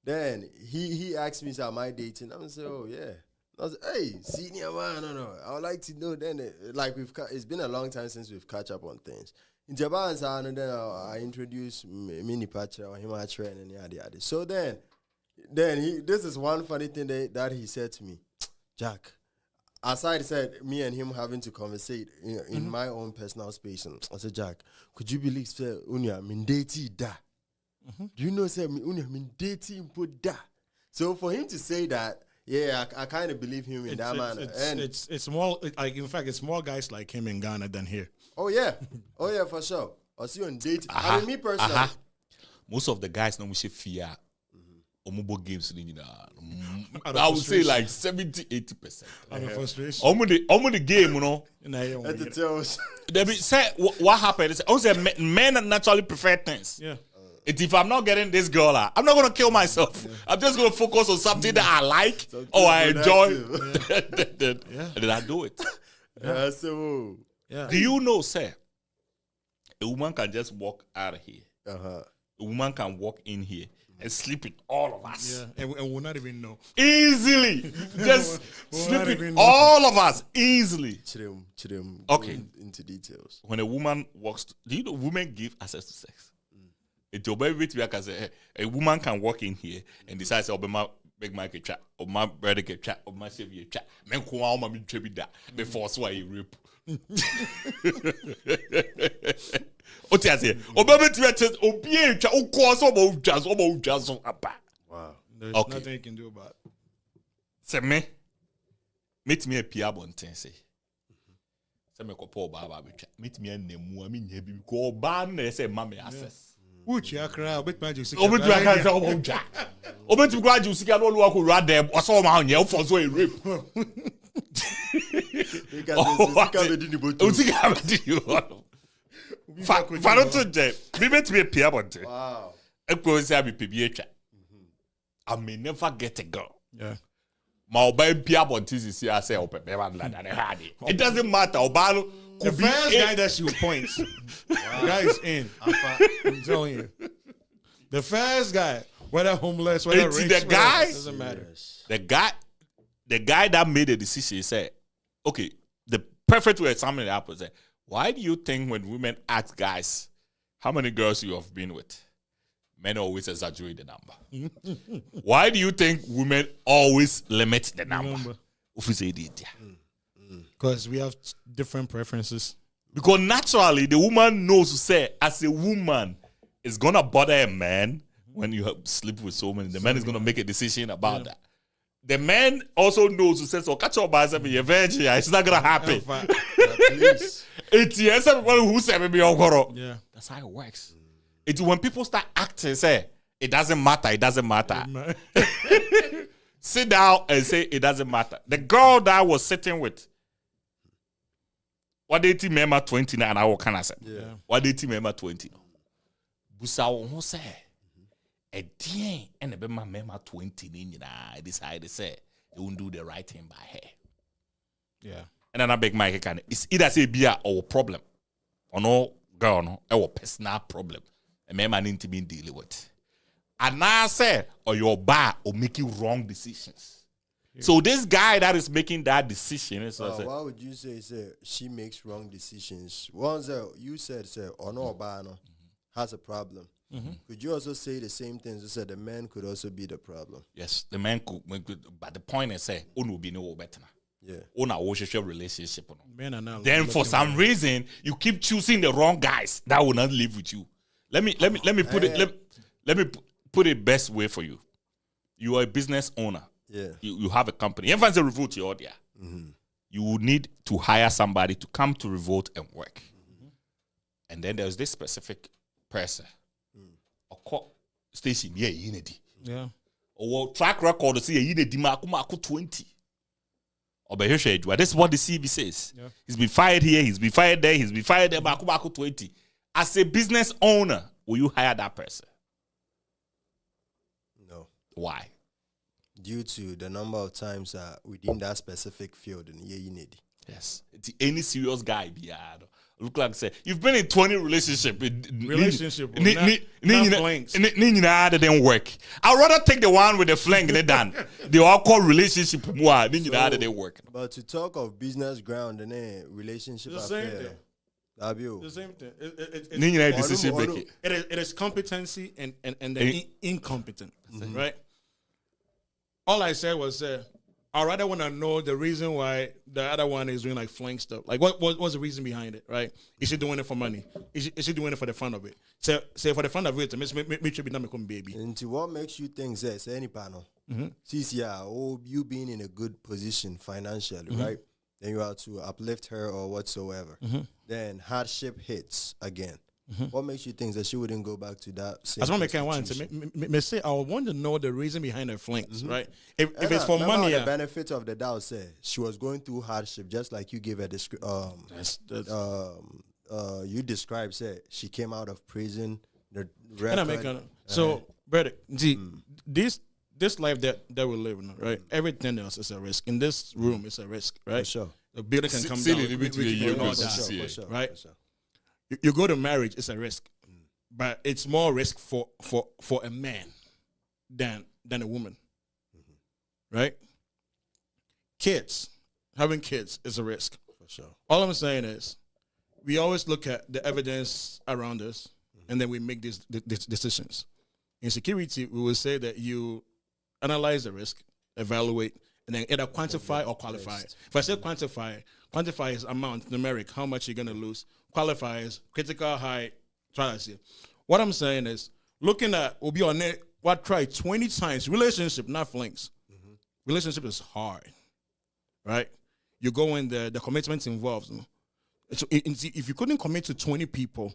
Then he asked me, am I dating? I'm saying, oh yeah. I was like, hey, senior man, no. I would like to know then, it's been a long time since we've catch up on things. In Japan, and then I introduced mini patcher or him and yada. So then this is one funny thing that he said to me, Jack. Aside said me and him having to conversate in my own personal space. I said, Jack, could you believe say unya min date da? Do you know say unya min dating put da? So for him to say that, yeah, I kind of believe him in that manner. It's more like, in fact, it's more guys like him in Ghana than here. Oh yeah, for sure. I see you on date. I mean, me personally, most of the guys know we should fear. Omubo games, I would say like 70-80%. Out of frustration. Omu the game, you know. Say what happened? Is men naturally prefer things. Yeah. If I'm not getting this girl, I'm not gonna kill myself. I'm just gonna focus on something that I like or I enjoy. And then I do it. Yeah. Do you know, sir? A woman can just walk out of here. Uh-huh. A woman can walk in here and sleep with all of us. Yeah, and we'll not even know. Easily. Just We'll sleep not with even know. all of us. Easily. Chidem, Okay. Into details. When a woman walks, do you know women give access to sex? It's your baby to can say a woman can walk in here and decide to my big market chat or my brother get chat or my savior chat. Men who are my tribute that before so I rape. What I say? O baby to chat o be chat o course about jazz apa. Wow. There's Okay. nothing you can do about it. Say me meet me a pia bonten say. Say me ko Paul Baba chat. Meet me a nemu ami nya bi ko ba na say mama access. Uchi akra, bit magic. Obetu aka say oja. Obetu kwa ju sika no lu akọ ra dem. Oso ma anya o for so a rape. Faro to je. Me met me pia bonte. Wow. Ekwo say abi pebi etwa. I may never get a girl. Yeah. Ma oba pia bonte sisi say o pepe ba na na hard. It doesn't matter oba no The first guy that she points, the guy is in. I'm telling you. The first guy, whether homeless, whether It's rich, the guy. doesn't matter. The guy that made the decision said, okay, the perfect way something happened said, why do you think when women ask guys how many girls you have been with, men always exaggerate the number? Why do you think women always limit the number? Because we have different preferences. Because naturally, the woman knows to say, as a woman, it's gonna bother a man when you sleep with so many. The man is gonna make a decision about that. The man also knows to say, so catch your bias and be a virgin. It's not gonna happen. It's yes, everybody who said me Yeah. That's how it works. It's when people start acting, say it doesn't matter. It doesn't matter. Sit down and say it doesn't matter. The girl that I was sitting with. What they team member 29 I can say. Yeah. What they team member 20. Busa who say a dear and a member 20 I decided say they won't do the right thing by her. Yeah. And then I beg Mike can it's either say beer or problem. Or no girl no or personal problem. A man need to be dealing with. And now say or your bar or making wrong decisions. So this guy that is making that decision is why would you say she makes wrong decisions? Once you said Ono has a problem. Could you also say the same things? You said the man could also be the problem. yes, the man could, but the point is say Ono be no better. Yeah. Ona relationship. Men are not Then for some reason you keep choosing the wrong guys that will not live with you. Let me put it let me put it best way for you. You are a business owner. Yeah. You have a company. Everyone's a Revolt your audience. You will need to hire somebody to come to Revolt and work. And then there's this specific person. Or call station, yeah, Yeah. or track record to see a 20. Or this is what the CV says. Yeah. He's been fired here, he's been fired there, he's been fired there, 20. As a business owner, will you hire that person? No. Why? Due to the number of times within that specific field in Unity. Yes. Any serious guy be look like say you've been in 20 relationship not flanks. That didn't work. I'd rather take the one with the flank than the all-call relationship that didn't work. But to talk of business ground and a relationship The same affair, thing. Abio. The same thing. Decision-making. It is competency and then incompetent, right? All I said was, I rather want to know the reason why the other one is doing like flank stuff. Like, what's the reason behind it, right? Is she doing it for money? Is she doing it for the fun of it? Say for the fun of it, make sure be not become baby. Into what makes you think, say any panel? Since you being in a good position financially, right? Then you have to uplift her or whatsoever. Then hardship hits again. What makes you think that she wouldn't go back to that same As one can want to say, I want to know the reason behind her flanks, right? If it's for money, the benefit of the doubt, say she was going through hardship, just like you gave her you described. Say she came out of prison. So, brother, see, this life that we're living, right? Everything else is a risk. In this room, it's a risk, right? For sure. The building can come down. For sure. Right? You go to marriage, it's a risk, but it's more risk for a man than a woman, right? Having kids is a risk. For sure. All I'm saying is, we always look at the evidence around us, and then we make these decisions. In security, we will say that you analyze the risk, evaluate, and then either quantify or qualify. If I say quantify is amount, numeric, how much you're going to lose. Qualify is critical, high, try to see. What I'm saying is, looking at, we'll be on it, what try 20 times, relationship, not flinks. Relationship is hard, right? You go in there, the commitment involves. So if you couldn't commit to 20 people,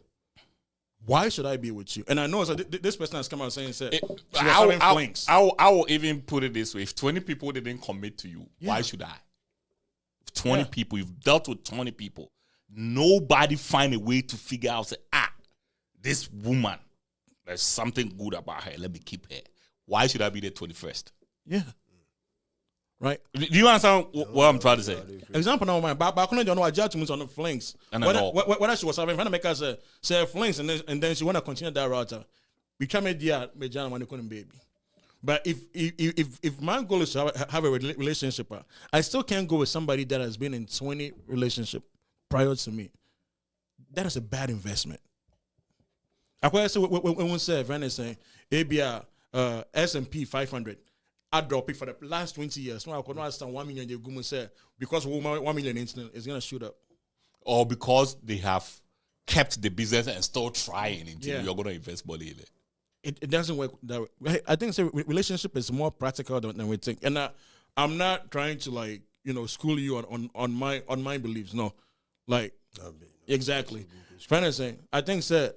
why should I be with you? And I know this person has come out saying, I will even put it this way. If 20 people didn't commit to you, why should I? If 20 people, you've dealt with 20 people, nobody find a way to figure out, say, this woman, there's something good about her. Let me keep her. Why should I be the 21st? Yeah. Right? Do you understand what I'm trying to say? Example number one, but I couldn't know judgments on the flanks. What she was having, trying to make us say flanks, and then she want to continue that route. We try to make the couldn't baby. But if my goal is to have a relationship, I still can't go with somebody that has been in 20 relationship prior to me. That is a bad investment. I quite say when we say Van is saying ABR S&P 500. I drop it for the last 20 years. No, I could not understand 1 million. You go say because 1 million incident is gonna shoot up, or because they have kept the business and still trying until you're gonna invest money in it. It doesn't work that way. I think relationship is more practical than we think. And I'm not trying to school you on my beliefs. No, exactly. Trying to say I think it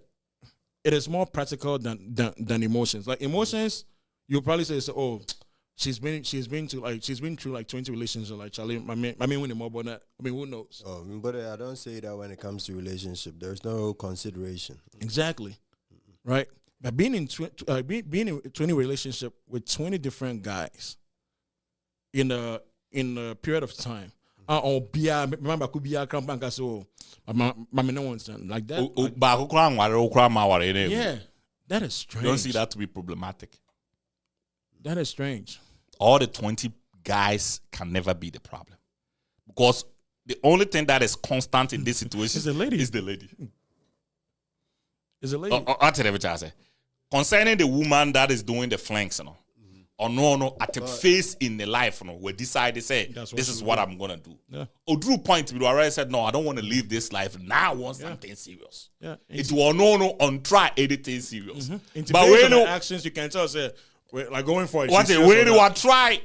is more practical than emotions. Like emotions, you'll probably say she's been through like 20 relationships. Like Charlie, I mean, when more about that. I mean, who knows? Oh, but I don't say that when it comes to relationship. There's no consideration. Exactly, right? But being in 20 relationship with 20 different guys in a period of time. Remember, could be a cramp so no one's done like that. Yeah, that is strange. You don't see that to be problematic. That is strange. All the 20 guys can never be the problem. Because the only thing that is constant in this situation is the lady. Is the lady. Is the lady. I'll tell you what I say. Concerning the woman that is doing the flanks, you know, or no, at the phase in the life, you know, where decide they say, this is what I'm gonna do. Yeah. Or Drew point, we already said, no, I don't want to live this life. Now I want something serious. Yeah. It will no on try anything serious. Into But based when on the you actions, you can tell, say, like going for it. what she's the serious way or you not. are try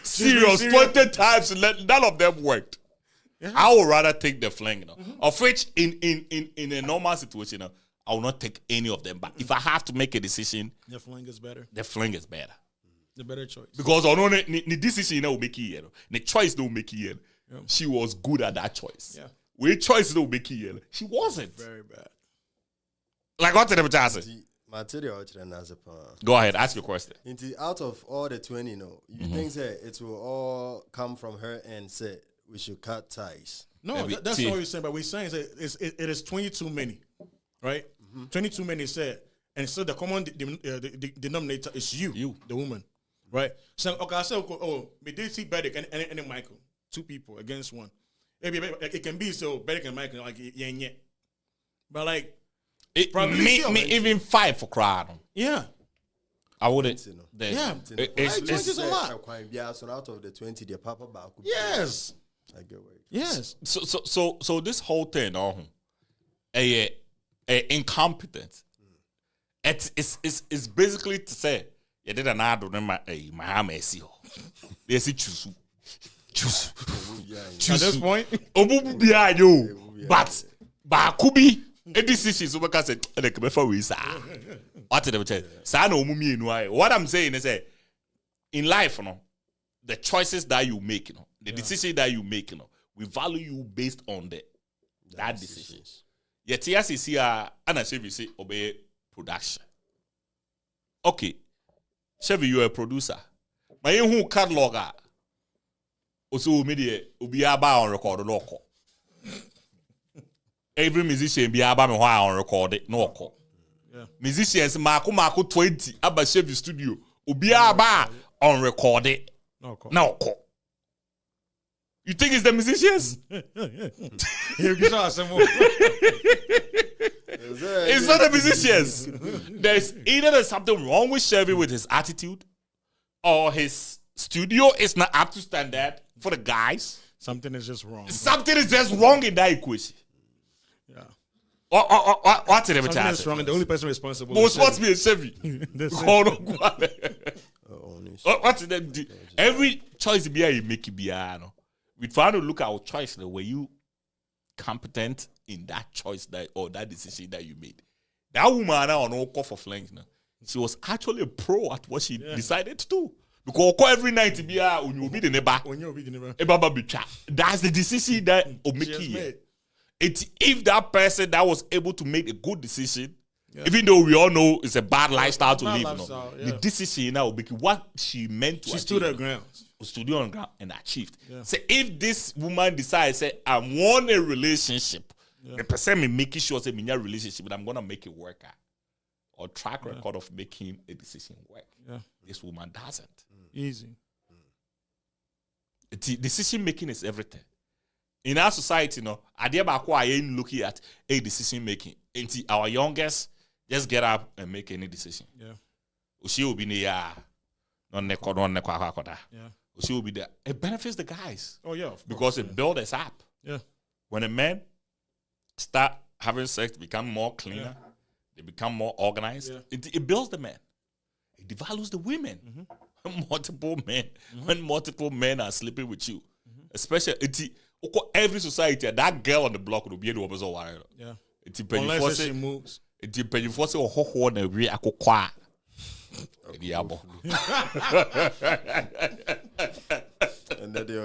serious serious. 20 times, and none of them worked. Yeah. I would rather take the flank, you know, of which in a normal situation, you know, I will not take any of them. But if I have to make a decision, The fling is better. the flank is better. The better choice. Because I know the decision will make it, the choice don't make it. Yeah. She was good at that choice. Yeah. With choice don't make it. She wasn't. Very bad. Like what did I say? Material. Go ahead, ask your question. Out of all the 20, you know, you think that it will all come from her and say we should cut ties. No, Maybe that's T. not what we're saying. But we're saying is it is 22 many, right? 22 many said, and so the common denominator is you, the woman, right? So okay, I said, oh, we did see Bedek and Michael, 2 people against 1. It can be so Bedek and Michael like yeah, but like Me even 5 for crying. yeah. I wouldn't. Yeah. It's a lot. So out of the 20, the papa back. Yes. I get it. Yes. So this whole thing, incompetent. It's basically to say, you did an ad on my Messi. They see choose. At this point, But could be a decision. So because it like before we say, what I'm saying is that in life, you know, the choices that you make, you know, the decision that you make, you know, we value you based on that decision. Yet yes, is here, and I say we say obey production. Okay, Chevy, you are a producer. My who catalog also media ubi aba on record local. Every musician be aba me on record it no call. Musicians Marco 20 aba Chevy studio ubi aba on record it no call. You think it's the musicians? It's not the musicians. There's something wrong with Chevy with his attitude, or his studio is not up to standard for the guys. something is just wrong. Something is just wrong in that equation. Yeah. What's it ever Something is wrong, and the only person responsible Most what's me a Chevy. That's it. What's it? Every choice you make it be we try to look at our choice. Were you competent in that choice that decision that you made? That woman on no call for flanks now. She was actually a pro at what she decided to do. Because every night be when you be the neighbor. That's the decision that Omiki. If that person that was able to make a good decision, even though we all know it's a bad lifestyle to live, the decision now will be what she meant to. She stood her ground. Stood on ground and achieved. So if this woman decides, say, I want a relationship, the person me making sure say me a relationship, but I'm gonna make it work out. Or track record of making a decision work. This woman doesn't. Easy. Decision making is everything. In our society, I ain't looking at a decision making. Until our youngest just get up and make any decision. She will be near she will be there. It benefits the guys. Oh yeah, because it builds us up. Yeah. When a man start having sex, become more cleaner, they become more organized. It builds the man. It devalues the women. Multiple men. When multiple men are sleeping with you, especially every society, that girl on the block will be able to do it. Unless she moves. It depends. You force a whole and we are quiet. And then they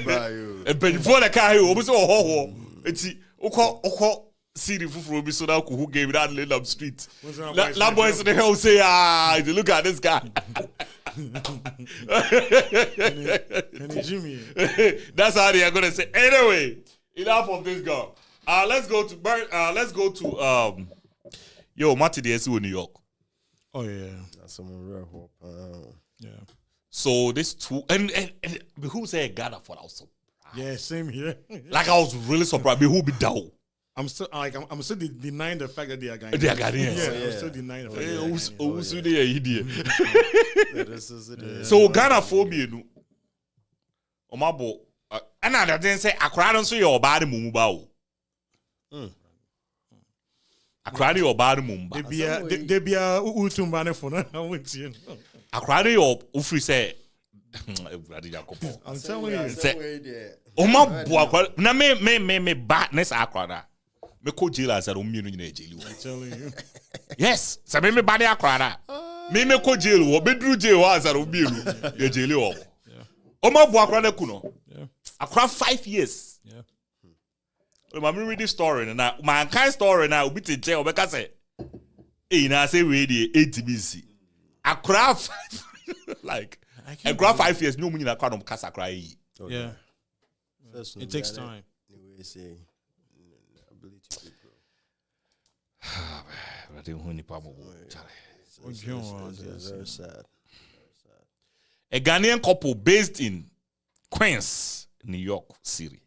buy you. And before the car, you almost oh, it's see the fool be so now who gave that little up street. That boys in the hell say, you look at this guy. That's how they are gonna say. Anyway, enough of this girl. Let's go to Matty the SU in New York. Oh yeah. That's some real hope. Yeah. So this two and who said Ghana for that? Yeah, same here. Like I was really surprised. Who be down? I'm still denying the fact that they are Ghanaians. They are Ghanaians. Yeah, I'm still denying the fact that they are Ghanaians. So Ghana for me, no. Omabo, and I didn't say Accra don't say your body mumba. Accra your body mumba. They be a utumbane for now. Accra your ufri say. I'm telling you. Omabo, na me badness Accra. Me ko jail as a romienu in jail. I'm telling you. Yes, so me body Accra. Me ko jail wo be dru jail as a romienu. Ye jail wo. Omabo Accra na kuno. Yeah. Accra 5 years. Yeah. I'm reading this story now. My kind story now. We to jail because say, hey, now say we the ATBC. Accra like Accra 5 years. No money in Accra no casa Accra. Yeah. It takes time. Very sad. A Ghanaian couple based in Queens, New York City,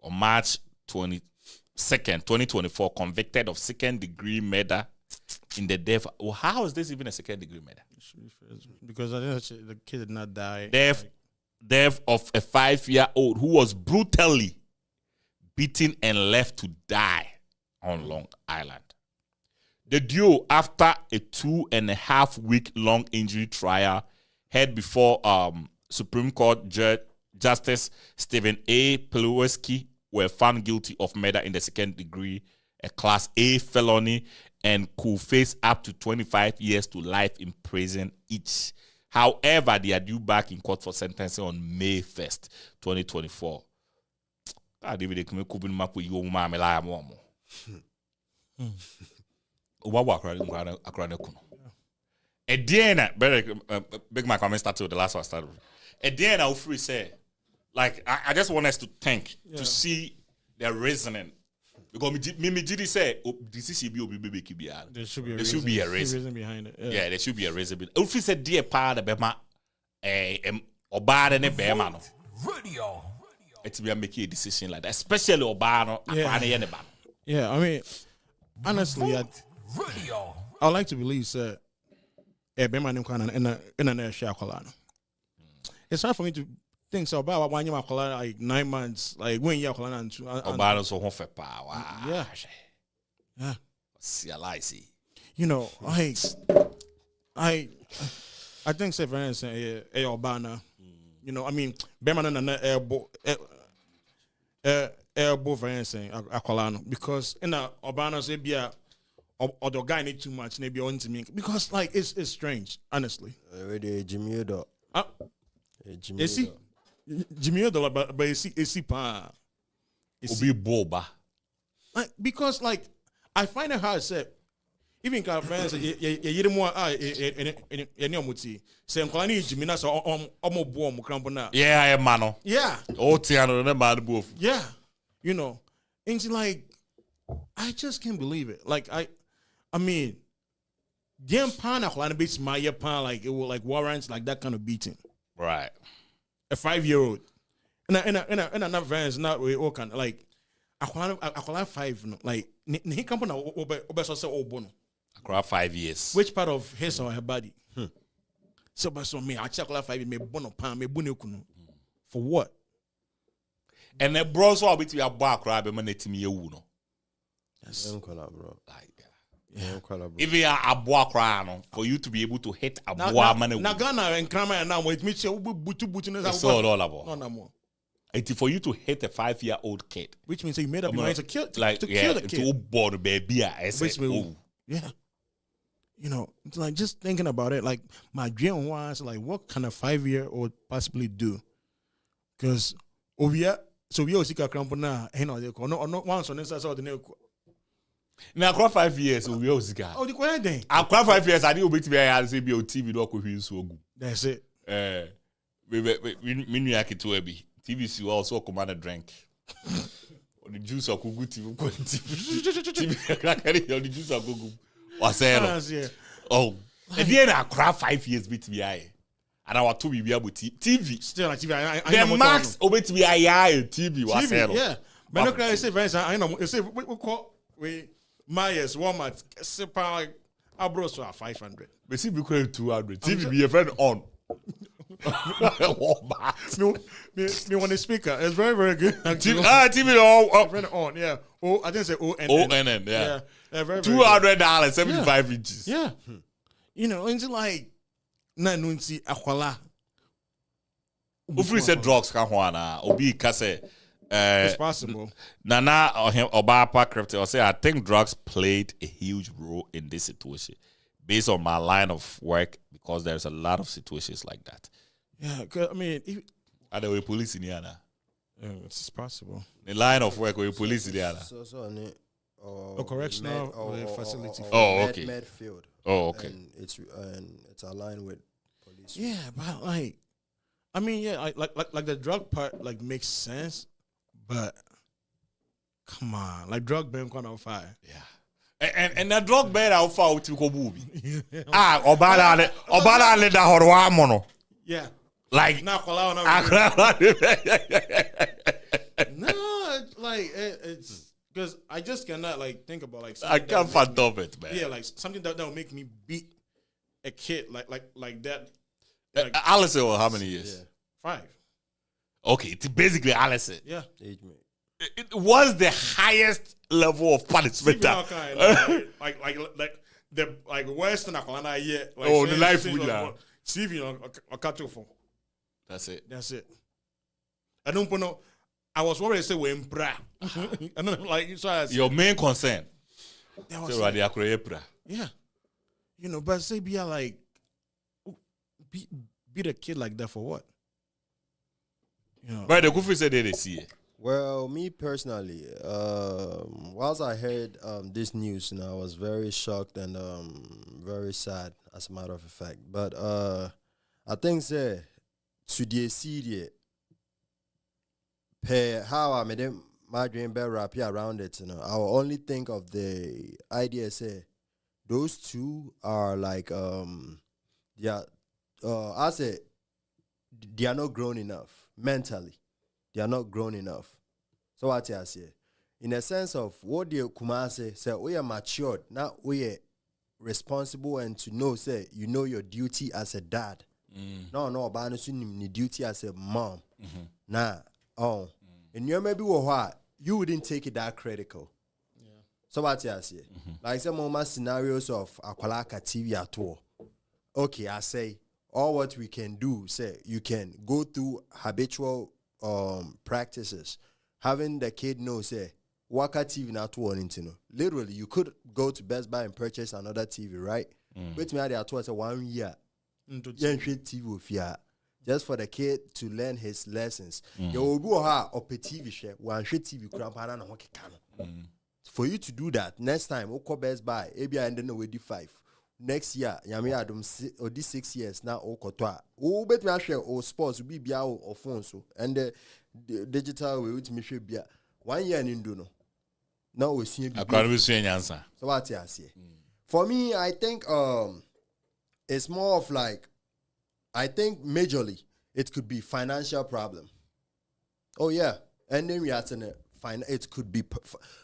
on March 22nd, 2024, convicted of second-degree murder in the death. Well, how is this even a second-degree murder? Because I think the kid did not die. Death of a 5-year-old who was brutally beaten and left to die on Long Island. The duo, after a 2.5-week-long injury trial, head before Supreme Court Justice Stephen A. Pilewski, were found guilty of murder in the second degree, a Class A felony, and could face up to 25 years to life in prison each. However, they are due back in court for sentencing on May 1st, 2024. Big Mac, I'm started with the last one started. At the end, I'll free say, like, I just want us to think, to see their reasoning. Because me did say, this is There should be a reason behind it. Yeah, there should be a reason. If he said, dear part of Bema, Obada ne Bema, Radio. it's be making a decision like that, especially Obano. Yeah, I mean, honestly, Radio. I would like to believe, sir, it's hard for me to think so about when you're like 9 months, like when you're Obano so home for power. Yeah. See, I see. You know, like I think, say for instance, Obana. You know, I mean, Beman and airbo for instance, Aqualano, because in the Obana say be or the guy need too much, maybe on to me because like it's strange, honestly. Jimmy Odo. Is he Jimmy Odo, but is he pa? Obi boba. Like because like I find it hard to say. Even kind of friends, you more any omuti. Say Nkwani Jimmy na so omo bo omo crampo na. Yeah, mano. Yeah. Oh, Tiano na man both. Yeah. You know, and it's like I just can't believe it. Like I mean, game pan a beats my year pan like it will like warrants like that kind of beating. Right. A 5-year-old. And another friends not we all can like I 5 no like he come on obe so say obono. Across 5 years. Which part of his or her body? So but so me I check 5 me bono pan me bune kunu. For what? And the bros will be to your back right be man etimi ewu no. Yes. Bro. Like Yeah. if you are a boa crown for you to be able to hit a boa man. Na Ghana and Krama and now with me butu na It's all about. No more. It's for you to hit a 5-year-old kid. Which means you made up your mind to kill Like kill the kid. to born baby. Which means, yeah. You know, it's like just thinking about it, like my dream was like, what can a 5-year-old possibly do? Because we also got crampona, no once on this side of the new. Now, across 5 years, we also got. Oh, the quiet thing. Across 5 years, I didn't be able to be on TV. Don't go so good. That's it. We react to be TVC also command a drink. On the juice of Kugu TV. On the juice of Kugu. Oh, and then I cry 5 years with me. And our two be able to TV. Still on TV. I The know max over to be a TV was TV, zero. yeah. But no, I say, friends, I know. You say we call Myers, Walmart, Sepa, our bros are 500. But see, we could 200. TV be a friend on. Me want the speaker. It's very, very good. TV all Friend on, yeah. Oh, I didn't say ONN. ONN, yeah. Very, very $200, 75 inches. Yeah. You know, it's like na nunti akwala. Ufri said drugs can wana. Obi kase. It's possible. Nana Obapa crypto say I think drugs played a huge role in this situation, based on my line of work, because there's a lot of situations like that. Yeah, cause I mean, Are there police in here? it's possible. The line of work with police in here. So on it. Correctional facility. Okay. Med field. Oh, okay. And it's aligned with police. Yeah, but like, I mean, yeah, like the drug part like makes sense, but come on, like drug ban kind of fire. Yeah. And the drug bear out far with go movie. Obala le da horwa mono. Yeah. Like No, it's because I just cannot like think about like I something that can't would make fathom it, man. me- Yeah, like something that will make me beat a kid like that. Allison, how many years? 5. Okay, it's basically Allison. Yeah. Age mate. It was the highest level of punishment. Even like the Western Akolana yet. Like, Oh, the life food, TV on a cattle phone. That's it. That's it. I don't know. I was worried to say we're in bra. And then like so I said, Your main concern. that was So, like, Radiacroepra. yeah. You know, but say be like beat a kid like that for what? You know. But the Kufi said they see it. Well, me personally, whilst I heard this news, I was very shocked and very sad, as a matter of fact. But I think say to the CD, how I made my dream better wrap around it. I will only think of the idea. Say those two are like I say they are not grown enough mentally. They are not grown enough. So what I say, in a sense of what the Kumase say, we are matured, now we are responsible, and to know, say, you know your duty as a dad. No, but the duty as a mom. And you maybe what you wouldn't take it that critical. Yeah. So what I say, like some of my scenarios of Akwalaka TV at all. Okay, I say all what we can do. Say you can go through habitual practices, having the kid know, say, Waka TV not one literally, you could go to Best Buy and purchase another TV, right? But me at 1 year, TV just for the kid to learn his lessons. You will go up a TV share, one TV for you to do that. Next time, we'll call Best Buy, ABI and then we'll do 5. Next year, Yami Adam or this 6 years now, Okotwa. Oh, bet me share or sports will be Bia or Fonso and the digital way with me should be 1 year in Induno. Now we see answer. So what I say. For me, I think it's more of like, I think majorly it could be financial problem. Oh yeah, and then we are saying it could be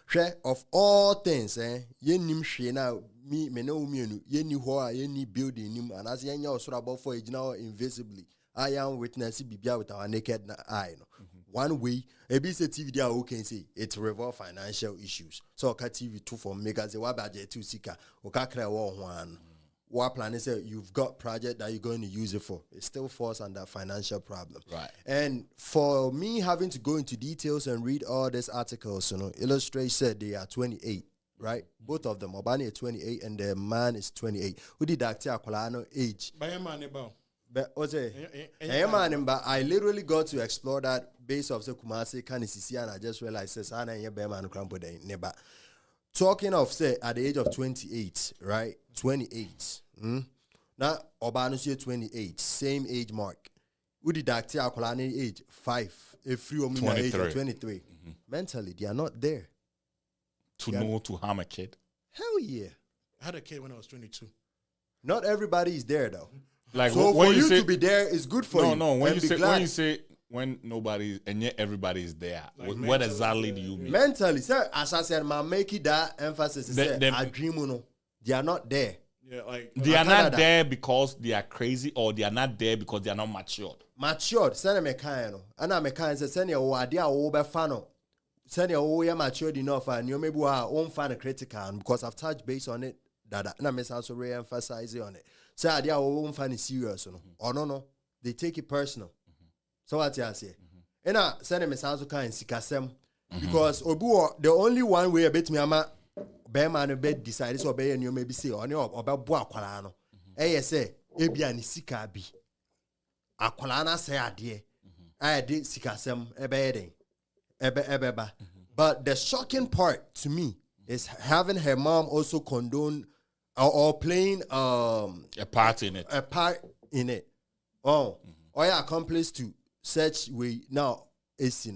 share of all things. Yenim share now. Me know me ye ni ho a ye ni building nim and as ye nya osoro about for now invisibly I am witness bibia with our naked eye no. One way ebi say TV there who can say it revolve financial issues so ka TV 2 for mega say wa budget 2 sika o ka kra wo ho an wa plan say you've got project that you're going to use it for, it still falls under financial problem. Right. And for me having to go into details and read all these articles, Illustrate said they are 28. Right, both of them. Obani is 28 and the man is 28. Who did that? Akolano age. But I literally got to explore that based off the Kumasi Kanisisi, and I just realized says neba. Talking of say at the age of 28, right? 28. Now Obano say 28, same age mark. Who did that? Akolano age 5. If free age of 23. Mentally, they are not there. To know to harm a kid. Hell yeah. I had a kid when I was 22. Not everybody is there though. Like So when for you say, to be there is good for you. No, when and you be say glad. when nobody and yet everybody is there, what exactly do you mean? Mentally, sir, as I said, my make it that emphasis is I dream no. They are not there. Yeah, like They are not there because they are crazy, or they are not there because they are not matured. Matured, send me kind no. And I'm a kind say send your idea over fano. Send your you matured enough and you maybe won't find a critical because I've touched base on it. That and I miss also re-emphasize on it. Say idea won't find it serious or no. They take it personal. So what you say? And I send me sounds kind sikasem because obu the only one way a bit me ama bear man be decide so be you maybe say on your oba bo akwala no. Say ebia ni sika bi. Akwala na say ade. Ade sikasem ebe ebeba. But the shocking part to me is having her mom also condone or playing a part in it. A part in it. Oh, or your accomplice to such way now is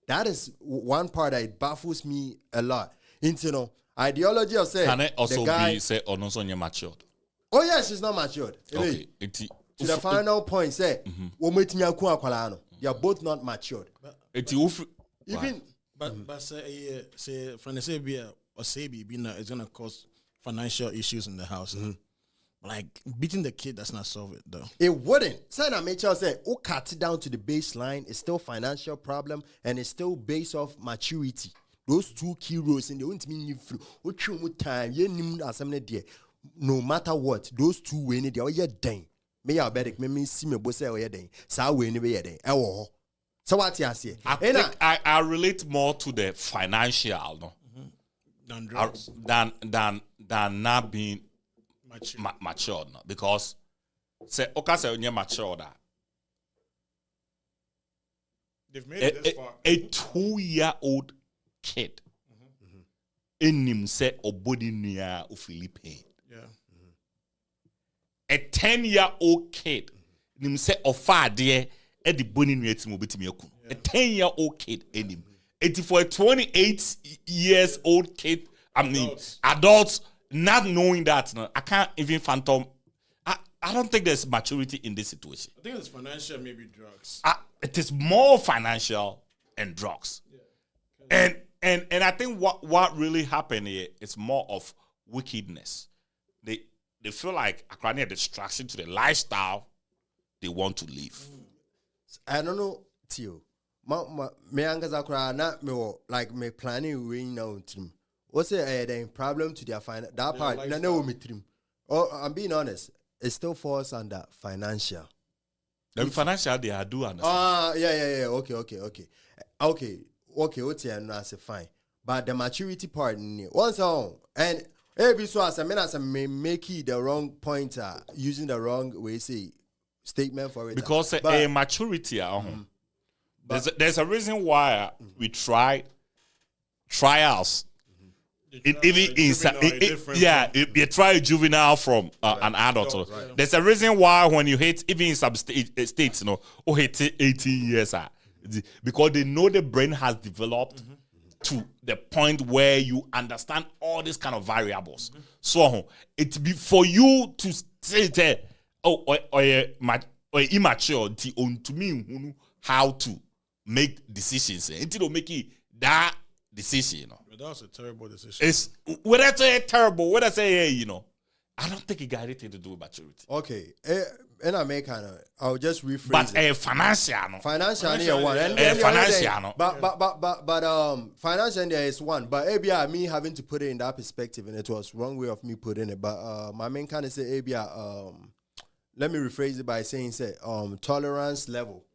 that is one part that baffles me a lot. Into ideology of say can it also the guy, be say or not so matured? Oh yeah, she's not matured. Okay. To the final point, say they are both not matured. Even but say from the say be or say be it's gonna cause financial issues in the house. Like beating the kid does not solve it though. It wouldn't. Sana Mitchell said, "Oh, cut it down to the baseline. It's still financial problem and it's still based off maturity. Those two key roles in the won't mean you time. No matter what, those two way in the yeah dang. Me I bet me see me boss say dang. Sa way ni be dang. So what you say? I think I relate more to the financial Than drugs. than not being matured no? Because say say when you're matured they've made it this far. A 2-year-old kid in him said obody near Philippine. Yeah. A 10-year-old kid in him said ofa there at the bony near to me a 10-year-old kid in him. It's for a 28-years-old kid. I mean adults not knowing that, no, I can't even phantom. I don't think there's maturity in this situation. I think it's financial, maybe drugs. It is more financial and drugs. Yeah. And I think what really happened here is more of wickedness. They feel like a distraction to the lifestyle they want to live. I don't know, Tio. Me angazakura na me like me planning way now to what's the problem to their that part? No, me trim. Oh, I'm being honest. It still falls under financial. The financial they are do understand. Yeah. Okay. What's here? Fine. But the maturity part, once on and every so as I may make it the wrong pointer using the wrong way say statement for it. Because a maturity, there's a reason why we try trials. You try a juvenile from an adult. Right. There's a reason why when you hit, even in some states, hit 18 years, because they know the brain has developed to the point where you understand all these kind of variables. So it be for you to say that, or immature to me how to make decisions. Until make it that decision. That was a terrible decision. It's when I say terrible, when I say I don't think it got anything to do with maturity. Okay, and I make I'll just rephrase. But financial, but financial there is one. But ABI me having to put it in that perspective, and it was wrong way of me putting it. But my main kind of say ABI. Let me rephrase it by saying tolerance level.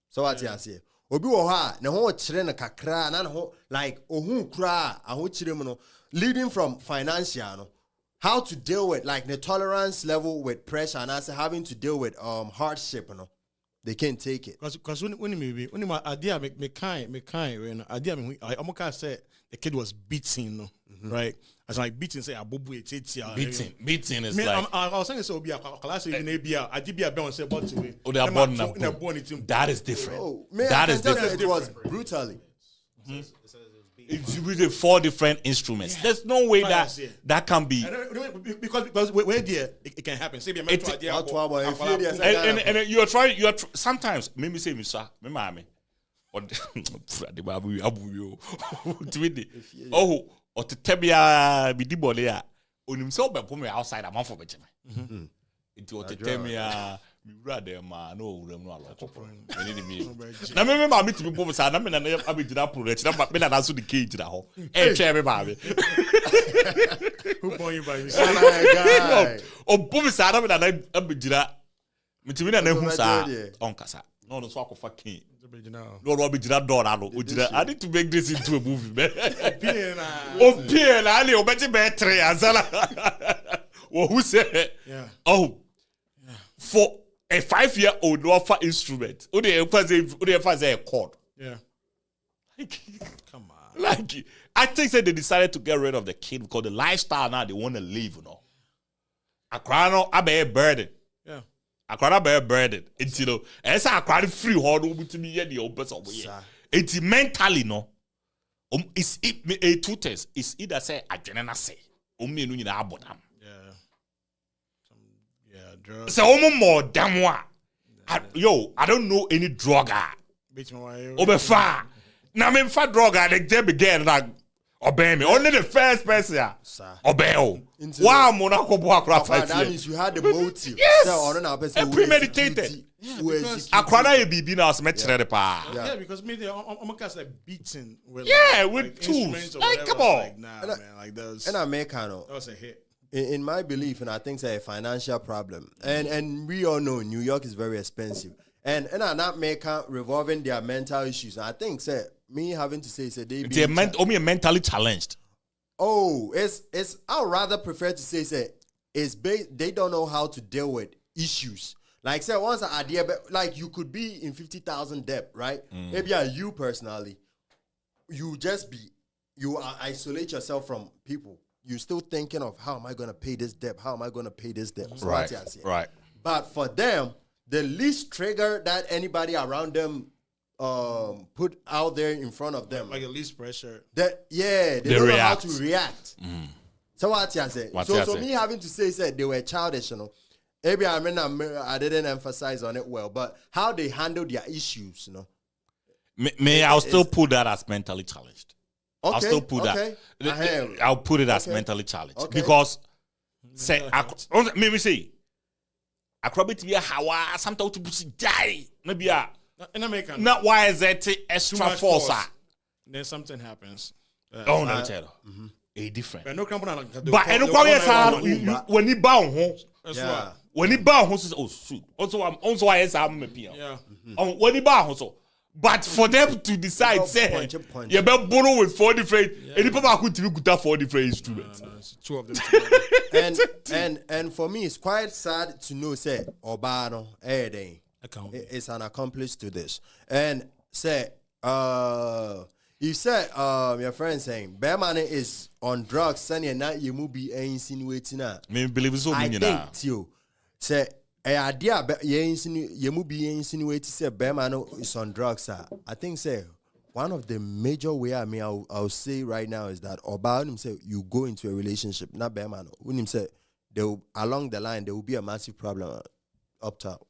So what you say? Obi wo ha ne ho kire na kakra na ho like ohun kra aho kire mu no leading from financial no how to deal with like the tolerance level with pressure and as having to deal with hardship no they can't take it because when my idea me kind when idea me I almost said the kid was beating no right as like beating say abobu beating is like I was saying so be a class even ABA I did be a be on say but that is different. That is different. It was brutally. It's with 4 different instruments. There's no way Fires, yeah. that can be. Because where there it can happen. Say, If you there, And you're trying. Sometimes. Maybe say, Mr. Mami. Or the babu abu twidi. Oh, or to tebia bidibole. Onim so be put me outside. I'm for better. Into to tebia. Me brother ma no wura mu alo kokoro na me ma meet me bo sa na me na abegyina pro reach na me na so the cage na ho twa me ba me who born you by o bo sa na me na abegyina metimi na hu sa on kasa no so akofa king no abegyina door na no ogyina I need to make this into a movie man o ali o beji be 3 azala wo who say oh for a 5-year-old no offer instrument. Only emphasize a chord. Yeah. Like, come on. Like, I think that they decided to get rid of the kid because the lifestyle now they want to live, you know. Akrano abe burden. Yeah. Akrano abe burden. It's, you know, and so akrano free hold to me the open somewhere. It's mentally, no. It's it 2 things. It's either say adrenaline say. Umi no nyina abodam. So more damn what? Yo, I don't know any drugger. Over far. Now I'm fat drugger. They began like obey me. Only the first person. Obey. Wow, Monaco Boakra. That means you had the motive. Yes. And premeditated. Akrana BB now smettere the pa. Yeah, because maybe I'm like beating with with tools. Like come on. Like, nah, man, like those. And Americano. That was a hit. In my belief, and I think it's a financial problem. And we all know New York is very expensive. And I'm not making revolving their mental issues. And I think me having to say they're only mentally challenged. Oh, it's I would rather prefer to say they don't know how to deal with issues. Like say once an idea, like you could be in 50,000 debt, right? Maybe you personally, you isolate yourself from people. You're still thinking of how am I going to pay this debt? How am I going to pay this debt? Right, right. But for them, the least trigger that anybody around them put out there in front of them, like the least pressure. They don't know how to react. So what I say? So me having to say they were childish, you know. Maybe I didn't emphasize on it well, but how they handle their issues, you know. I'll still put that as mentally challenged. Okay, I'll still put that. I'll put it as mentally challenged because say maybe say I probably be a how sometimes to push die maybe not why is that extra force. Then something happens. Oh no, tell a different. But no company. But when he bound home, when he bound home, oh shoot. Also why is I'm a piano. Yeah. When he bound home. But for them to decide, say, you better borrow with 4 different, and people could 4 different instruments. No, 2 of them. and for me, it's quite sad to know, say, Obano, it's an accomplice to this. And say, you said, your friend saying, Bearman is on drugs, Sunny, and not you will be insinuating that. I believe it's so I think you say. Idea you mu be insinuate say Bearman is on drugs. I think one of the major way I'll say right now is that about him say you go into a relationship, not Bearman. When him say along the line there will be a massive problem up top.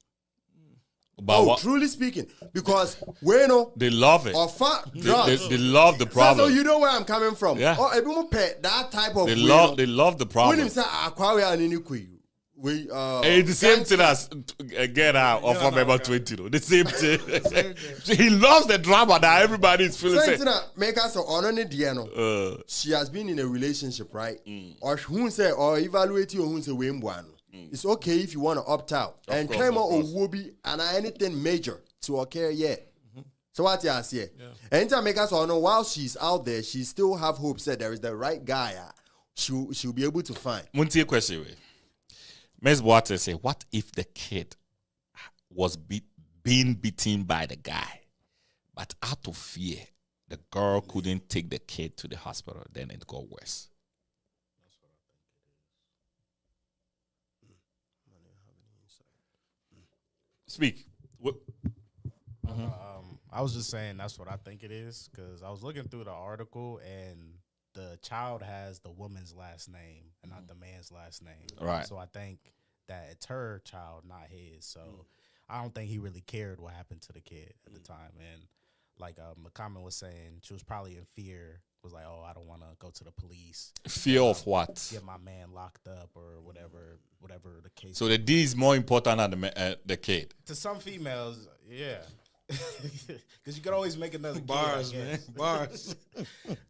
Truly speaking, because they love it. They love the problem. So you know where I'm coming from. Yeah. Or everyone pet that type of they love the problem. When him say Aquaria and Inuku. The same thing as get out of about 20. The same thing. He loves the drama that everybody is feeling. Make us on she has been in a relationship, right? Or who say or evaluate you who say it's okay if you want to opt out and claim or will be and anything major to occur yet. So what you say? Anytime make us on while she's out there, she still have hope. Said there is the right guy. She'll be able to find. One question. Ms. Waters say, what if the kid was being beaten by the guy, but out of fear, the girl couldn't take the kid to the hospital, then it got worse? That's what I think it is. Speak. I was just saying that's what I think it is because I was looking through the article and the child has the woman's last name and not the man's last name. Right. So I think that it's her child, not his. So I don't think he really cared what happened to the kid at the time. And like McCommon was saying, she was probably in fear. Was like, oh, I don't want to go to the police. Fear of what? Get my man locked up or whatever the case. So the D is more important than the kid. To some females, yeah. Because you could always make another Bars, kid, I man. guess. Bars.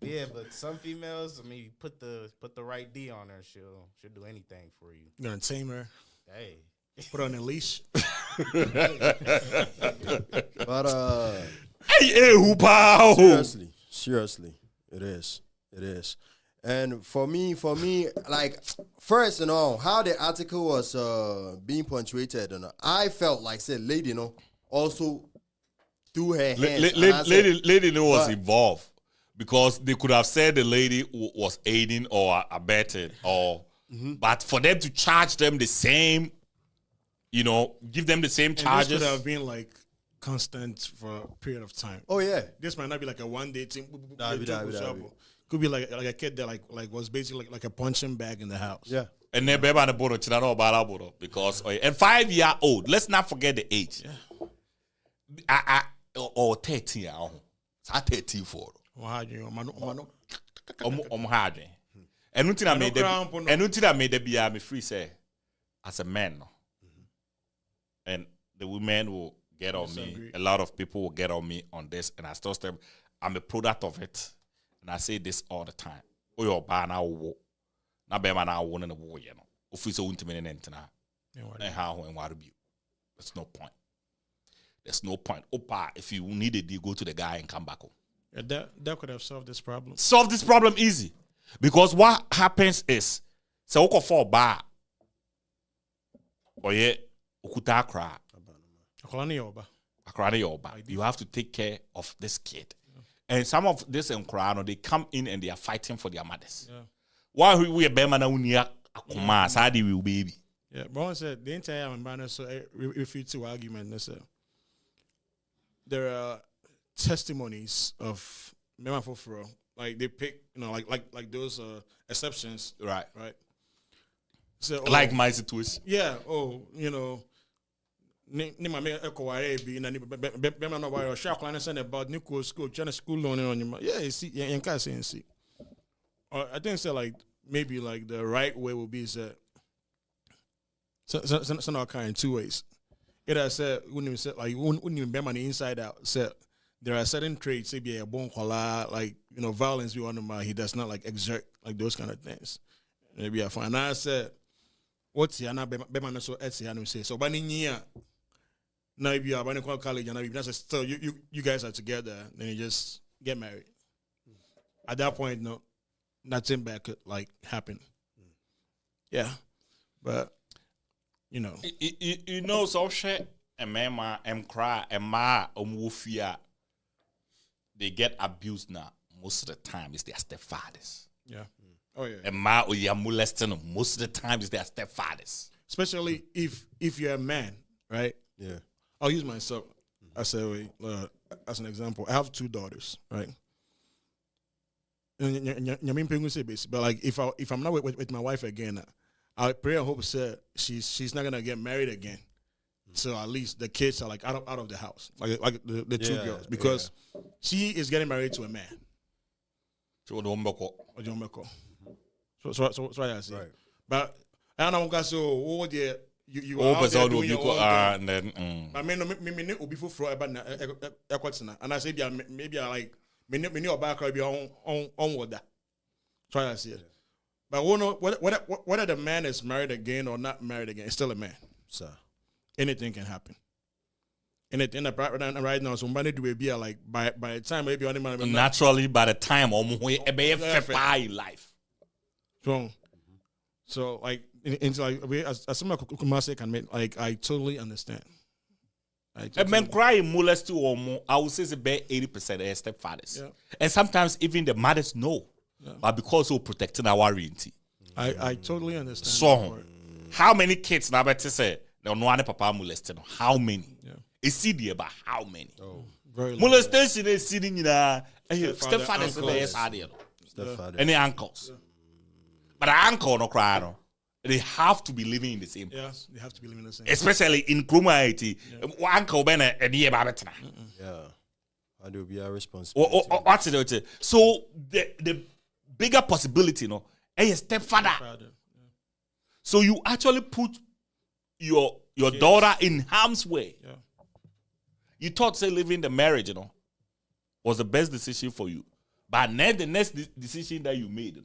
Yeah, but some females, I mean, you put the right D on her, she'll do anything for you. You're gonna tame her. Hey, Put her on a leash. But Hey, hoopao! seriously, it is. And for me, like first, how the article was being punctuated, I felt like said lady, also threw her hands. Lady was involved because they could have said the lady was aiding or abetting, or but for them to charge them the same, give them the same And charges. this could have been like constant for a period of time. Oh yeah, This might not be like a one day thing. Nah. Could be like a kid that like was basically like a punching bag in the house. yeah. And then baby and the bodo chinano about bodo because and 5-year-old. Let's not forget the age. Yeah. Or 13 year old. 13 for. Mano. Hard. And nothing I made crown po no. and nothing I made the be me free say as a man. No. And the women will get on me. Disagree. A lot of people will get on me on this, and I still say I'm a product of it. And I say this all the time. Oh, your bar now wo. Na be man now wo na wo ye no. Office won't me nentina. And how and what be. There's no point. There's no point. Opa, if you need a deal, go to the guy and come back home. Yeah, that could have solved this problem. Solve this problem easy. Because what happens is, say oko for bar. Oye, okuta akra. Akra yoba. You have to take care of this kid. And some of this Nkrano, they come in and they are fighting for their mothers. Yeah. Why we a bema na unia akuma sadi will baby. Yeah, but I said the entire man so refute to argument. They said there are testimonies of Mema Foforo. Like they pick, like those exceptions. Right. So Like my situation. yeah, ni ma me ekoware bi na ni be ma no wire sharp line send about new school trying school loan on you. Yeah, see, you can't say and see. Or I think so like maybe like the right way would be that so all kind in two ways. It has said wouldn't even say like wouldn't even be on the inside out. Said there are certain traits, say be a bon kola, like violence we want him he does not like exert like those kind of things. Maybe I find I said what's the be man so Etsy say so bani now if you are going to college and that's still you guys are together, then you just get married. At that point, no, nothing bad could like happen. Yeah, but so shit and mama cry and ma wufia they get abused now. Most of the time it's their stepfathers. Yeah. Oh yeah. And ma or you molesting them. Most of the time it's their stepfathers. Especially if you're a man, right? Yeah. I'll use myself as an example. I have 2 daughters, right? But like if I'm not with my wife again, I pray and hope that she's not gonna get married again. So at least the kids are like out of the house, like the 2 girls, because she is getting married to a man. So I say, Right. but I don't know so you Oh, are out but there all doing be your own thing. and then I mean, me will be for about and I say maybe I like me or back be on with that. Try to see it. But whether the man is married again or not married again, it's still a man. Sir. Anything can happen. Anything right now, somebody do be like by the time maybe only man naturally by the time in life. strong. So like into like as someone Kumase can make like I totally understand. And men cry molest you or more. I would say it's about 80% are stepfathers. Yeah. And sometimes even the mothers know. Yeah. But because we're protecting our reality. I totally understand. So how many kids now better say no one papa molesting? How many? Yeah. Is it there, but how many? Oh, Very long. Molestation is sitting in a stepfather. Stepfather, Stepfather. Any uncles. But an uncle no cry no. They have to be living in the same place. Yes, they have to be living the same. Especially in Krumaiti. Uncle Ben a dear babetna. Yeah. And there will be a responsibility. What's it? So the bigger possibility, no, a stepfather. Father. So you actually put your daughter in harm's way. Yeah. You thought say living the marriage, was the best decision for you. But now the next decision that you made,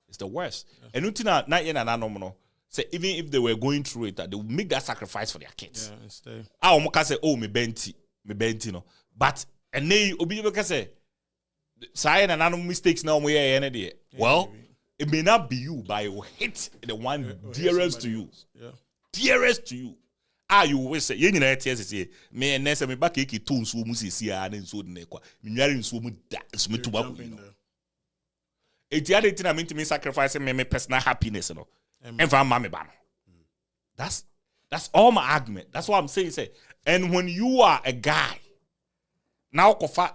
it's the worst. And until now, say even if they were going through it, they would make that sacrifice for their kids. Yeah, stay. I almost say, oh, me benti, no. But and then obi say, say na nano mistakes now we are well, it may not be you, but it will hit the one dearest to you. Yeah. Dearest to you. You always say, you know, say, me and Nessa, me back, iki tone so musi see, and so the nequa. Me marrying so much that, so me to back. It's the other thing I mean to me sacrificing me personal happiness, and for mommy ban. That's all my argument. That's what I'm saying. Say, and when you are a guy, now kofa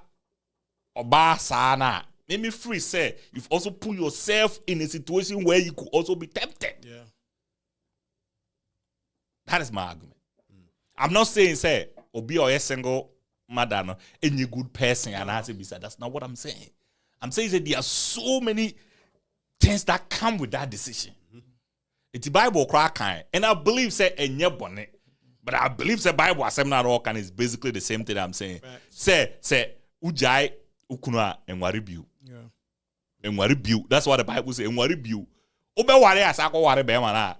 oba sana, make me free. Say, you've also put yourself in a situation where you could also be tempted. Yeah. That is my argument. I'm not saying say obi or a single mother no any good person and I say beside. That's not what I'm saying. I'm saying that there are so many things that come with that decision. It's the Bible crack and I believe say enye bone, but I believe say Bible assembly all can is basically the same thing I'm saying. Say ujai ukuna enwari biu. Yeah. Enwari biu. That's what the Bible say. Enwari biu. Obe ware asako ware be mana.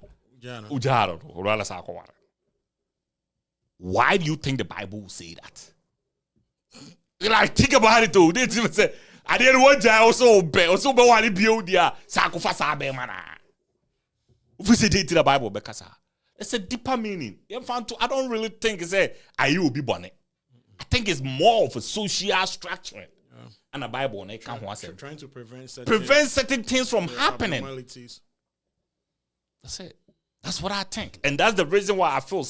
Ujaro orala sako ware. Why do you think the Bible will say that? Like, think about it too. They even say, I didn't want to also be want to build their sacrifice. If we say the Bible, because it's a deeper meaning. I don't really think it's a, you will be born. I think it's more of a social structure. And the Bible, Trying to prevent certain things from happening. That's it. That's what I think. And that's the reason why I feel,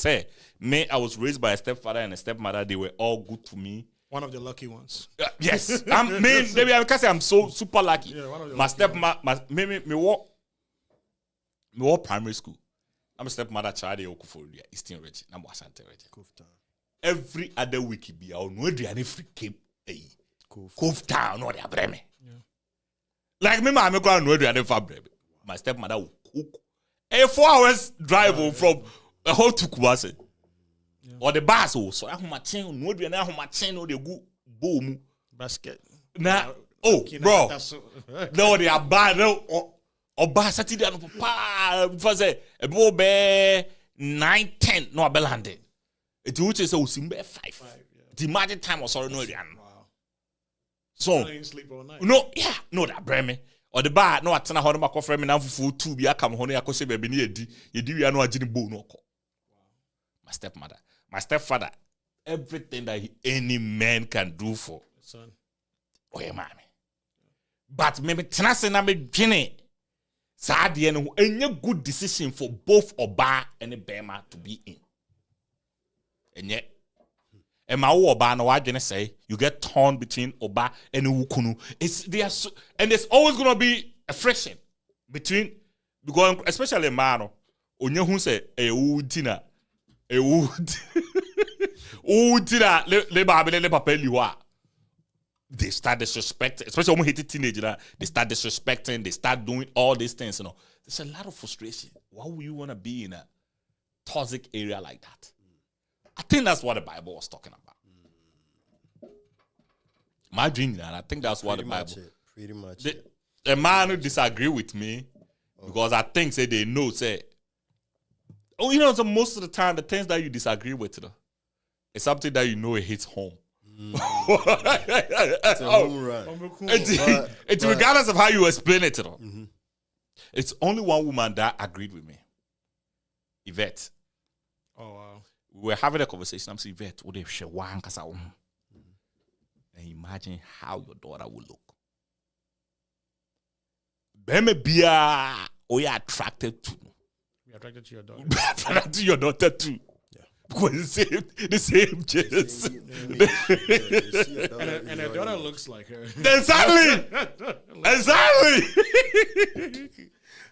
I was raised by a stepfather and a stepmother. They were all good to me. One of the lucky ones. Yes. Maybe I can say I'm so super lucky. Yeah, one of the my lucky stepmother, me walk primary school. I'm a stepmother child in Okuforia, Eastern Region. I'm Asante Region. Every other week, be our no any free cape. Cove Town or the Breme. Like me, I'm going to no Breme. My stepmother will cook. A 4 hours drive from a whole to Kubase. Or the bus, so I have my chain, no, and I have my chain or the good boom basket. Now, bro, no, they are bad, no, or basati, papa, for say, a bow bear 9, 10, no, Belande. It which is so simple 5. The magic time was sorry, no, so, sleep all night. No, yeah, no, that Breme. Or the bar, no, at na my friend, now for 2 be a come honey, I could say, baby, you do, you know, I didn't boo no. My stepmother, my stepfather, everything that any man can do for son. Oh, yeah, mommy. But maybe Tenase na me Jenny. Sadie and any good decision for both Oba and Bema to be in. And yet, and my Oba no I gonna say you get torn between Oba and Ukunu. And there's always gonna be a friction between because especially Mano. Onye who say a udina. A wood udina le baby le papa liwa. They start disrespecting, especially when we hit teenager, they start disrespecting, they start doing all these things, There's a lot of frustration. Why would you want to be in a toxic area like that? I think that's what the Bible was talking about. My dream, and I think that's what the Bible. Pretty much. The man who disagree with me, because I think they know, so most of the time, the things that you disagree with, it's something that you know it hits home. It's a home run. It's regardless of how you explain it, It's only one woman that agreed with me. Yvette. Oh, wow. We were having a conversation. I'm saying, Yvette, would they one and imagine how your daughter will look. Bemebia, we are attracted to. You're attracted to your daughter. Attracted to your daughter too. Yeah. because the same chest. And her daughter looks like her. Exactly.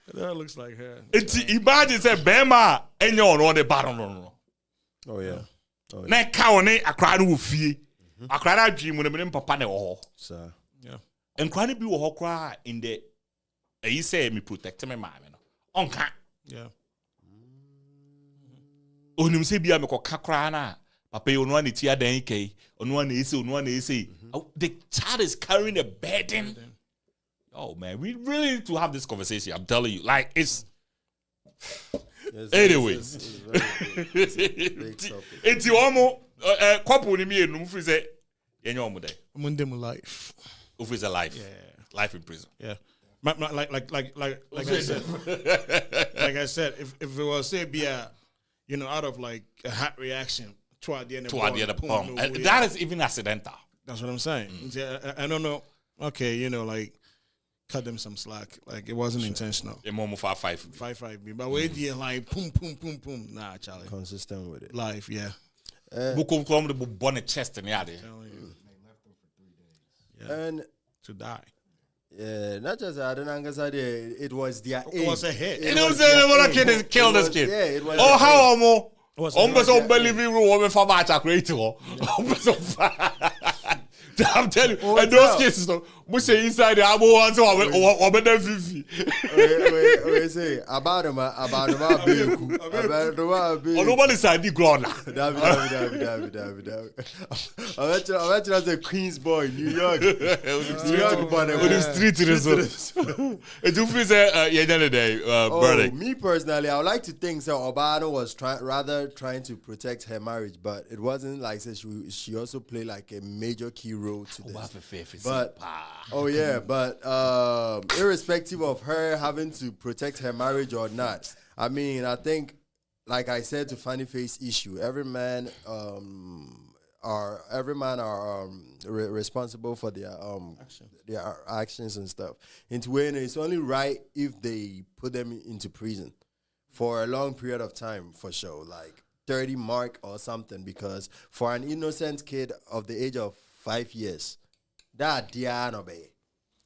Her daughter looks like her. Imagine say Bema and you're on the bottom. No. Oh yeah. Na ka one akra no ofie. Akra na dream no me papa na wo. Sir. Yeah. Nkra na bi wo kra in the you say me protect me mama no. Onka. Yeah. Onim se bia me koka kra na papa you no na tia dan kai. Ono na ese. The child is carrying a burden. Oh man, we really need to have this conversation. I'm telling you, like it's. Anyway, it's your couple ni me no free say yenye omo dey. Monday life. Who is a life? Yeah. Life in prison. Yeah. Like I said, if it was say be a, out of like a hot reaction toward the end of the That is even accidental. That's what I'm saying. I don't know. Okay, like cut them some slack. Like it wasn't intentional. A moment 5-5. 5-5. But wait here like boom. Nah, Charlie. Consistent with it. Life, yeah. Bukom come the bonnet chest and yard. Yeah. And to die. yeah, not just I don't know. It was their aim. It was a hit. You know what I'm saying? When a kid is killed this kid. Yeah, it was. Oh, how amo? Almost Unbelievable woman for match creator. I'm telling you, and those cases, though, we say inside the abo one so or better 50. We say about them, Oh, nobody said the ground. David. I went to the Queens boy, New York. New York boy. On the street result. It will say yeah, day verdict. Me personally, I would like to think so. Obama was trying to protect her marriage, but it wasn't like so she also played like a major key role to this. But irrespective of her having to protect her marriage or not, I mean, I think, like I said to Funny Face issue, every man are responsible for their actions and stuff. Into when it's only right if they put them into prison for a long period of time, for sure, like 30 mark or something, because for an innocent kid of the age of 5 years, that dear no be.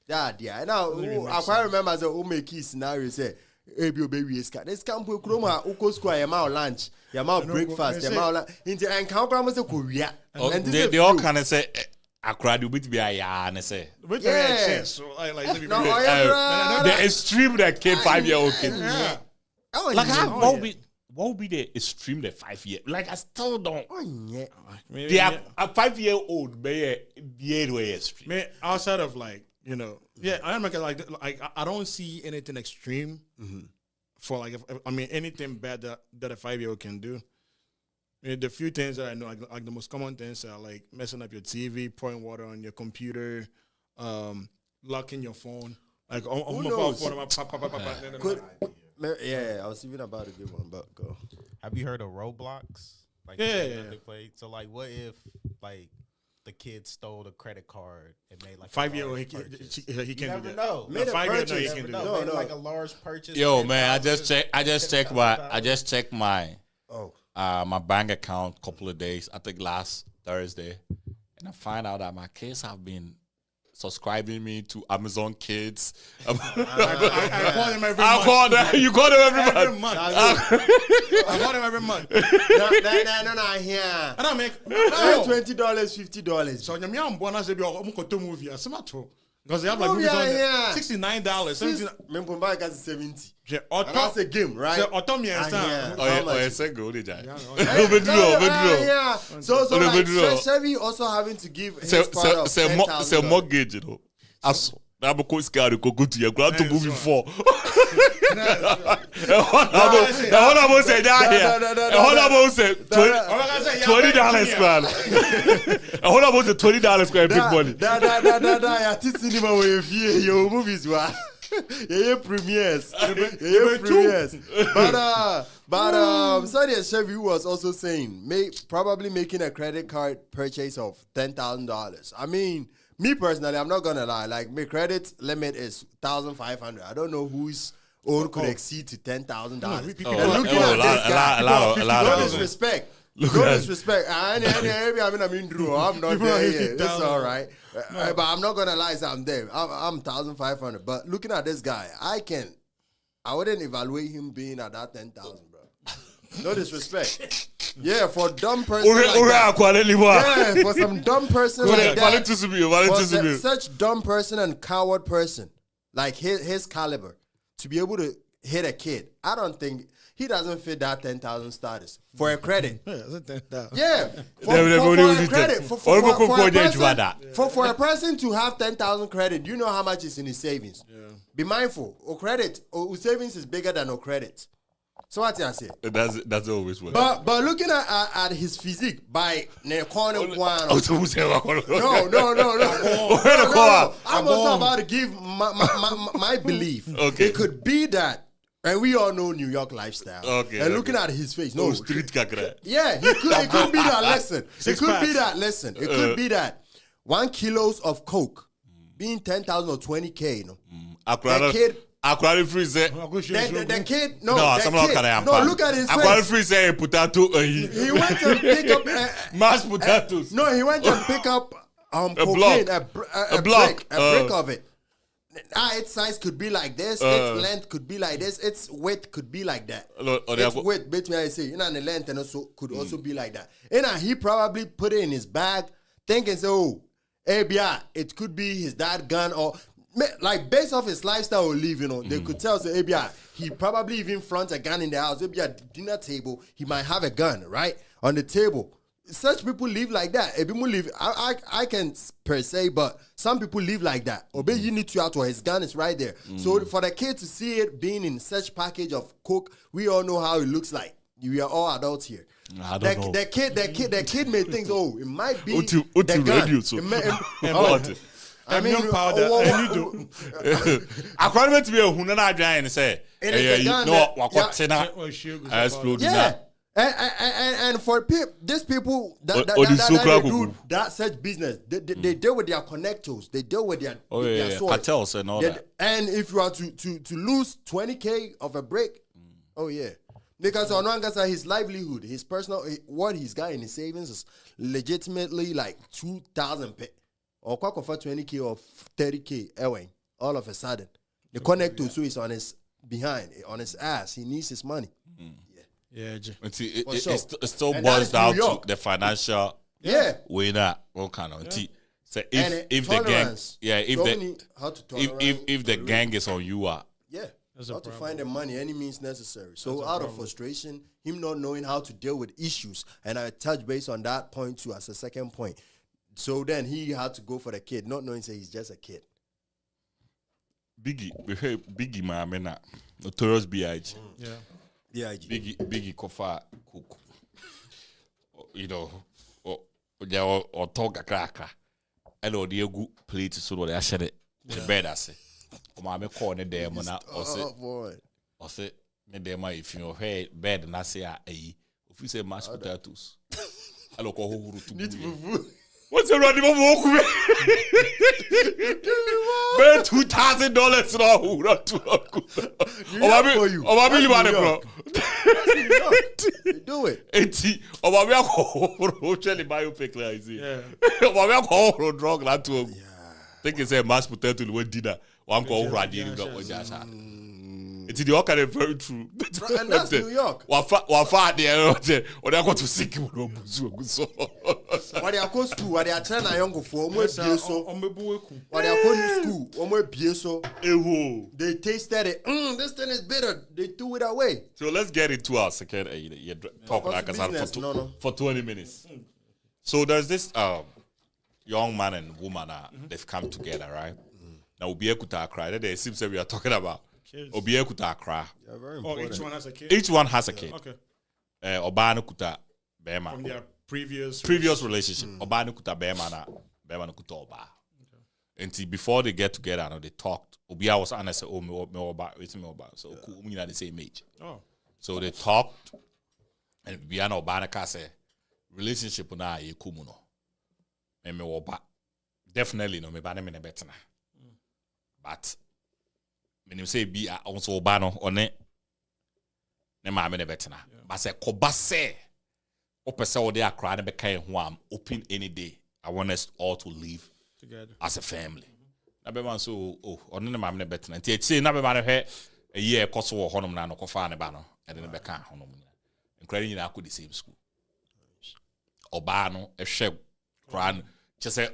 That dear. Now I quite remember the Umeki scenario say, hey, baby, this camp will chroma, Uko square, your mouth lunch, your mouth breakfast, your mouth into and count say Korea. And They all kind of say, I cried with be a yarn, say. Yeah. So like The extreme that kid 5-year-old kid. yeah. Like, what would be the extreme the 5 year? Like, I still don't. They are a 5-year-old, be way extreme. Man, outside of like, I am like I don't see anything extreme for like anything bad that a 5-year-old can do. I mean, the few things that I know, like the most common things are like messing up your TV, pouring water on your computer, locking your phone. Like on my phone, yeah, I was even about to give one, but go. Have you heard of Roblox? Like Yeah. They play. So like, what if like the kid stole the credit card and made like 5-year-old he can't you do never that. know. No, 5-year-old he Never can do know. that. Made like a large purchase. Yo, man, I just $10,000. checked my my bank account a couple of days. I think last Thursday, and I find out that my kids have been subscribing me to Amazon Kids. I call them every month. I call them. You call them every month. I call them every month. No, here. And I make $20, $50. So you am born as a movie. Because they have like Oh, movies on yeah, there. yeah. $69, $70. Got 70. Or And that's a game, right? understand. Yeah. So like Chevy also having to give his part of $10,000. Say mortgage, Aso. I'm a coast guy to go to your grand to movie 4. Hold on, say that here. Hold on, say $20 man. Hold on, say $20 square big money. Yeah, this cinema way your movies were. Yeah, premieres. But Sadia Chevy was also saying probably making a credit card purchase of $10,000. I mean, me personally, I'm not gonna lie. Like my credit limit is $1,500. I don't know whose own could exceed to $10,000. A lot of No disrespect. No disrespect. I'm not there yet. It's all right. But I'm not gonna lie, say I'm there. I'm 1,500. But looking at this guy, I wouldn't evaluate him being at that 10,000, bro. No disrespect. Yeah, for a dumb person like that. Yeah, for some dumb person like that. For such dumb person and coward person like his caliber to be able to hit a kid, I don't think he doesn't fit that 10,000 status for a credit. Yeah, for a credit. For a person to have 10,000 credit, you know how much is in his savings. Yeah. Be mindful. Or credit, or savings is bigger than or credit. So what I say? That's always what. But looking at his physique by the corner one. No. I'm also about to give my belief. Okay. It could be that. And we all know New York lifestyle. Okay. And looking at his face, no. Street kakra. Yeah, it could be that lesson. It could be that lesson. It could be that 1 kilo of coke being 10,000 or 20K, you know. That kid. The kid, no, look at his face. Aquarium free say potato. He went to pick up mashed potatoes. No, he went to pick up cocaine, a brick of it. Its size could be like this. Its length could be like this. Its width could be like that. Its width, between I say, and the length and also could also be like that. And he probably put it in his bag, thinking, so, hey, it could be his dad gun or. Like based off his lifestyle or live, you know, they could tell say, hey, he probably even front a gun in the house. Maybe at dinner table, he might have a gun, right? On the table. Such people live like that. If people live, I can per se, but some people live like that. Obey you need to out or his gun is right there. So for the kid to see it being in such package of coke, we all know how it looks like. We are all adults here. I don't know. The kid may think, oh, it might be the gun. Radio, so. I mean, powder. According to me, who not trying to say, explode. Yeah, and for these people that do that such business, they deal with their connectors, they deal with their source. Cartels and all that. And if you are to lose 20K of a break, oh yeah. Because on his livelihood, his personal, what he's got in his savings is legitimately like 2,000 pay. Or quack for 20K or 30K, all of a sudden. The connector so is on his behind, on his ass. He needs his money. Yeah. It still boils down to the financial winner. What kind of so if the gang, if the gang is on you, how to find the money, any means necessary. So out of frustration, him not knowing how to deal with issues, and I touch base on that point too as a second point. So then he had to go for the kid, not knowing say he's just a kid. Biggie, my man, notorious B.I.G. Yeah, Biggie Kofa Cook. You know, or talk a cracker. I know the good plate so what I said it. The bed I say. I'm a corner there, Mona, or say, Nedema, if you head bed and I say, if you say mashed potatoes. I look over to what's the running of walk away? $2,000 not too long. Oh, I really want it, bro. Do it. 80. Oh, I will actually biopic like this. Oh, I will drug that to him. Think it's a mashed potato with dinner. One call radio got what just it's the kind of very true. And that's New York. What there? Or they go to sick. What they are go school? What they are trying to young for? What they are going school? They tasted it. This thing is bitter. They threw it away. So let's get into our second talk for 20 minutes. So there's this young man and woman. They've come together, right? Now Obiye Kuta Accra. It seems that we are talking about Obiye Kuta Accra. Each one has a kid. Each one has a kid. Okay. Obano Kuta Bema. From their previous relationship. Obano Kuta Bema na Bema no Kuta Oba. Until before they get together, they talked. Obiya was honest. Oh, me Oba, it's me Oba. So cool, we are the same age. So they talked, and Biana Obana say relationship na ye kumuno. Me Oba. Definitely no me bana me ne betina. But when you say be also Obano on it, ne ma me ne betina. But say Koba say opese ode akra na beka ho am open any day. I want us all to live together as a family. Na be man so ono ne mam ne betena. Nti echi na be man hwe a year koso wo honom na no kofa ne ba no e de ne beka honom na. Nkra nyina akọ the same school. Oba no ehwe kran che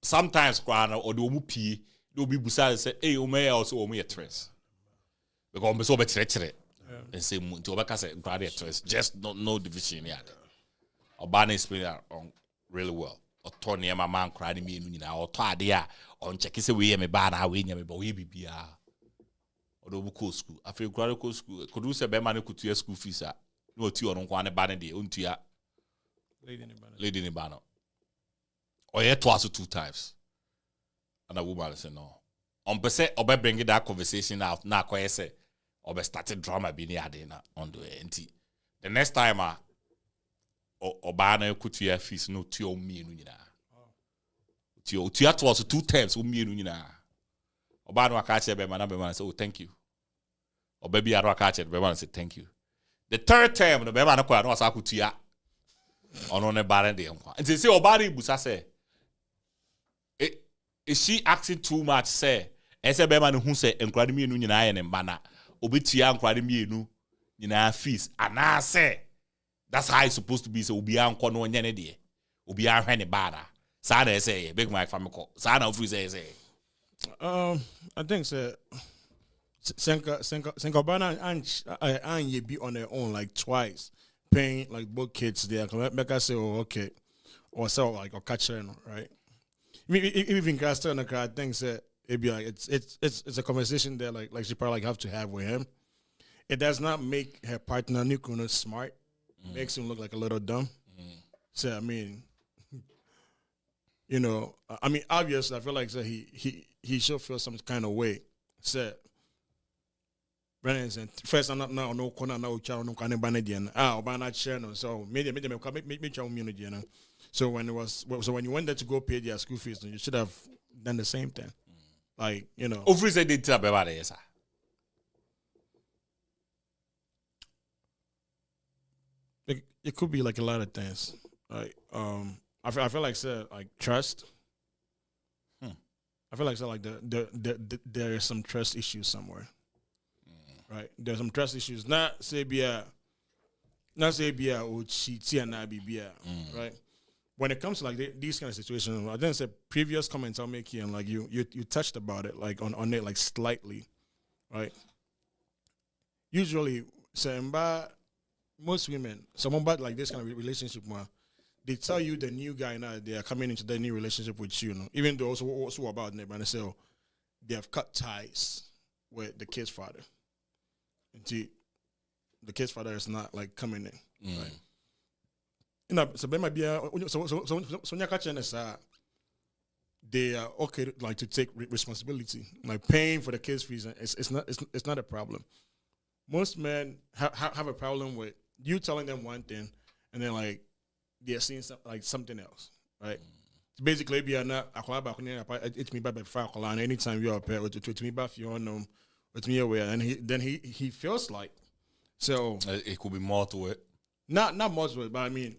sometimes kran or the omu pie do be busa say eh o me also o me tres. Because me so be chere and say nti obeka say kran tres just no division yet. Oba na explain that really well. Oto ne ma man kran me enu nyina oto ade a on check say we me ba na we nya me ba we bibia. Odo bu ko school. Afi kran ko school. Kodu say be man kutua school fees a no ti ono kwa ne ba ne de ontua lady in Ibano. Or yet twice or 2 times. And a woman said no. On per se, or bringing that conversation out. Now, I say, or started drama being adina on the NT. The next time, or banner could you have fees no to me in Unina. To twice 2 times, me in Unina. Or banner I catch a man, say, oh, thank you. Or baby, I catch it, but say, thank you. The third time, the baby, I know I could to ya. On a barren day. And they say, oh, body busa say, is she acting too much? Say, as a man who say, and grad me in and banner, obitia and grad me in our fees. And I say, that's how it's supposed to be. So, be on corner one day. Ubi our henny banner. Sana say, big my family call. Sana of say. I think so. Senka Bana and ye be on their own like twice. Paying like both kids there, make us say, oh, okay, or so like or catch her, right? Even Caster and the crowd thinks that it'd be like it's a conversation that like she probably have to have with him. It does not make her partner Nikuno smart. Makes him look like a little dumb. So I mean, you know, obviously I feel like so he should feel some kind of way. So. Brennan said, first, I'm not now, no corner, no child, no kind of banadian. Obana channel. So, me child immunity, you know. So, when you went there to go pay their school fees, you should have done the same thing. Like, you know. Over they did tell about it, sir. It could be like a lot of things. Like, I feel like, sir, like trust. I feel like, sir, like there is some trust issues somewhere. Right, there's some trust issues. Not say be or cheat and not be right. When it comes to like these kind of situations, I didn't say previous comments I'll make here, and like you touched about it like on it like slightly, right? Usually, most women, someone about like this kind of relationship, they tell you the new guy now they are coming into the new relationship with you, even though also about neighbor and they say they have cut ties with the kid's father. Until the kid's father is not like coming in, right? You know, so there might be so you're catching this. They are okay like to take responsibility, like paying for the kids' fees. It's not a problem. Most men have a problem with you telling them one thing and then like they're seeing something else, right? Basically, be not it's me by and anytime you're up here to me by you with me aware, and he feels like so it could be more to it. Not much to it, but I mean,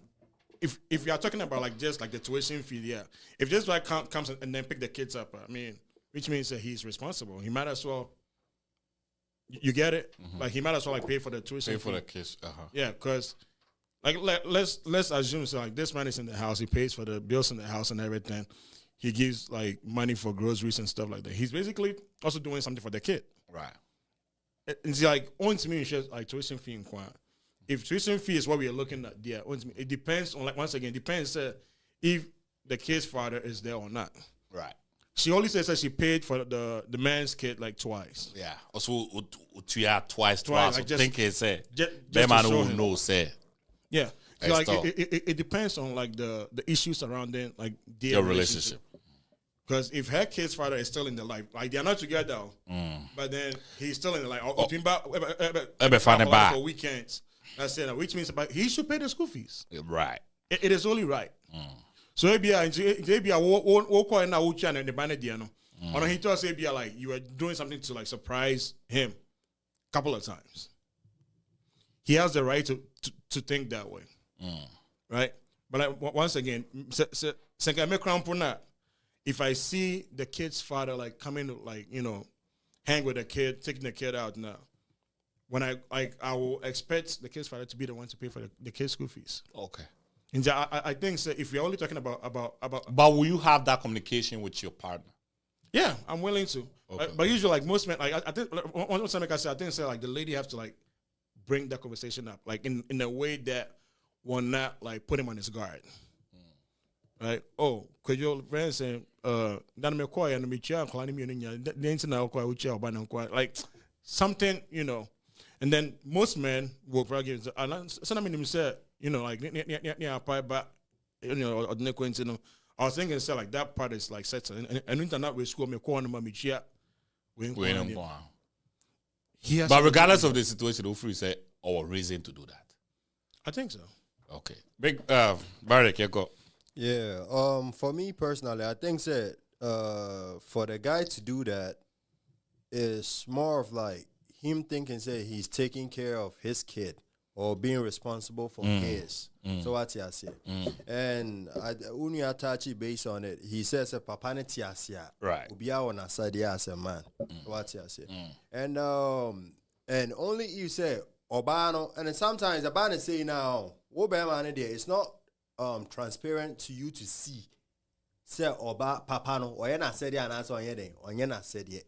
if you are talking about like just like the tuition fee, yeah. If this guy comes and then pick the kids up, I mean, which means that he's responsible. He might as well. You get it? Like he might as well like pay for the tuition. Pay for fee. the kids. Yeah, because like let's assume so like this man is in the house. He pays for the bills in the house and everything. He gives like money for groceries and stuff like that. He's basically also doing something for the kid. Right. It's like on to me, it's just like tuition fee and quant. If tuition fee is what we are looking at, yeah, it depends on like once again, depends if the kid's father is there or not. Right. She only says that she paid for the man's kid like twice. Yeah. Also, twice. Like just, think it's just that man to show who him. knows Yeah. So like it depends on like the issues surrounding like their relationship. Because if her kid's father is still in the life, like they're not together, but then he's still in the life. For weekends. That's it. Which means he should pay the school fees. Right. It is only right. So maybe I will call now and the banner or he tells maybe like you are doing something to like surprise him a couple of times. He has the right to think that way. right? But like, once again, if I see the kid's father like coming to like, you know, hang with the kid, taking the kid out now, when I will expect the kid's father to be the one to pay for the kid's school fees. Okay. And I think so if we're only talking about But will you have that communication with your partner? yeah, I'm willing to. Okay. But usually, like most men, like I think one time, like I said, I think so, like the lady have to like bring that conversation up, like in a way that will not like put him on his guard. Right? Oh, could your friends say, "Dan me quiet and me chia, calling me the internet quiet, which are like something, you know." And then most men will probably give. And some of them say, you know, like but you know, or I was thinking, say like that part is like set, and internet with school me calling me chia. But regardless of the situation, hopefully say our reason to do that. I think so. Okay. Big Barrick, you go. Yeah. For me personally, I think that for the guy to do that is more of like him thinking say he's taking care of his kid or being responsible for his. So what I say. And when you attach it based on it, he says a papa ne tiasia. Right. Ubia on aside as a man. What I say. And only you say Obano, and then sometimes the band say now, what man there, it's not transparent to you to see. Say Oba papa no, or yana said ya and answer on yet, or yana said yet.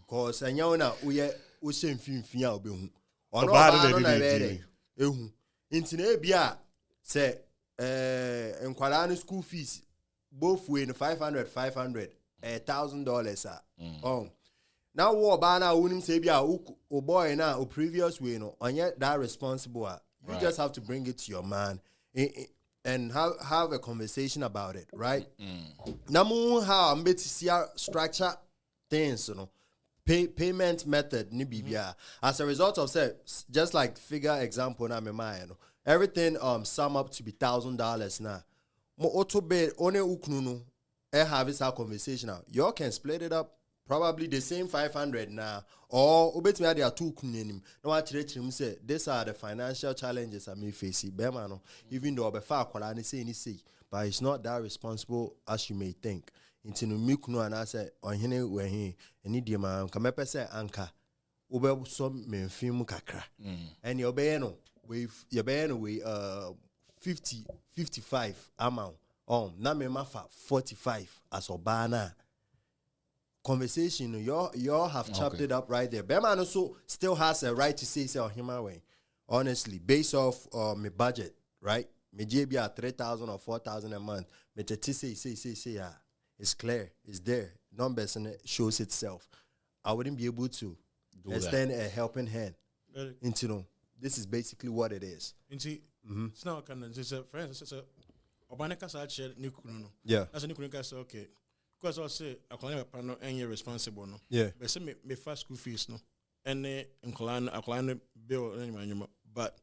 Cause and yona we same fin obi or no Obano ehu intine bia say nkwala school fees both way no $500 $1,000 now what bana unim say bia o boy na o previous way no onye that responsible you just have to bring it to your man and have a conversation about it, right? Namu how I'm to see structure things, you know. Payment method ni bibia. As a result of say, just like figure example na me mind, everything sum up to be $1,000 now. Mo auto bed one uknunu have this conversation now. You can split it up probably the same 500 now, or obetimi there are two kunenim. No actually say these are the financial challenges I may face. Bemano, even though obefa kwala ni say, but it's not that responsible as you may think. Into no mikuno and I say on hene we he any dear man come say anka ube some men film kakra and your beno with your beno we 55 amount na me mafa 45 as obana conversation you all have chopped it up right there. Beman also still has a right to say on him way honestly based off my budget, right? Me JB at 3,000 or 4,000 a month. Me say it's clear, it's there. Numbers and it shows itself. I wouldn't be able to extend a helping hand. Into no, this is basically what it is. Into it's not kind of just a friend. It's a Obaneka said new kuno. Yeah, as a new kuno say okay. Because I say I can't have partner and you're responsible no. Yeah, but say me first school fees no, and I can't bill anyway. But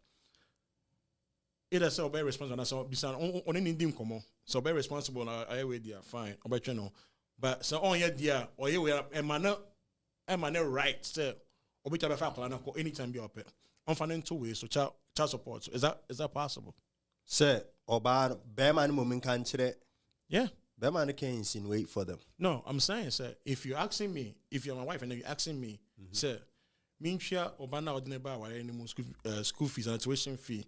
either say be responsible, so be on any dim come on. So be responsible. I way there fine. But you know, but so on your dear or you will a manner right. So obi be fa plan ko anytime be up. I'm finding two ways so child support. So is that possible? Sir, oba beman moment can chere. Yeah. Beman can insinuate for them. No, I'm saying, sir, if you're asking me, if you're my wife and then you're asking me, sir, mincha obana ordinary or any school fees and tuition fee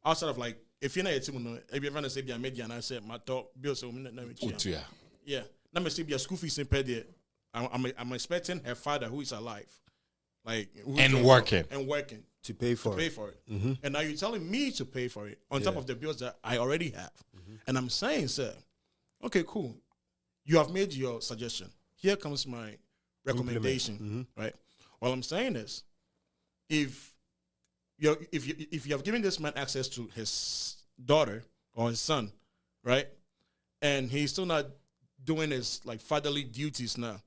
outside of like if you're not a team, if you're going to say be a media and I say my top bill so yeah. Let me say be a school fees in per day. I'm expecting her father who is alive, like and working to pay for it. And now you're telling me to pay for it on top of the bills that I already have. And I'm saying, sir, okay, cool. You have made your suggestion. Here comes my recommendation, right? What I'm saying is, if you have given this man access to his daughter or his son, right, and he's still not doing his like fatherly duties now,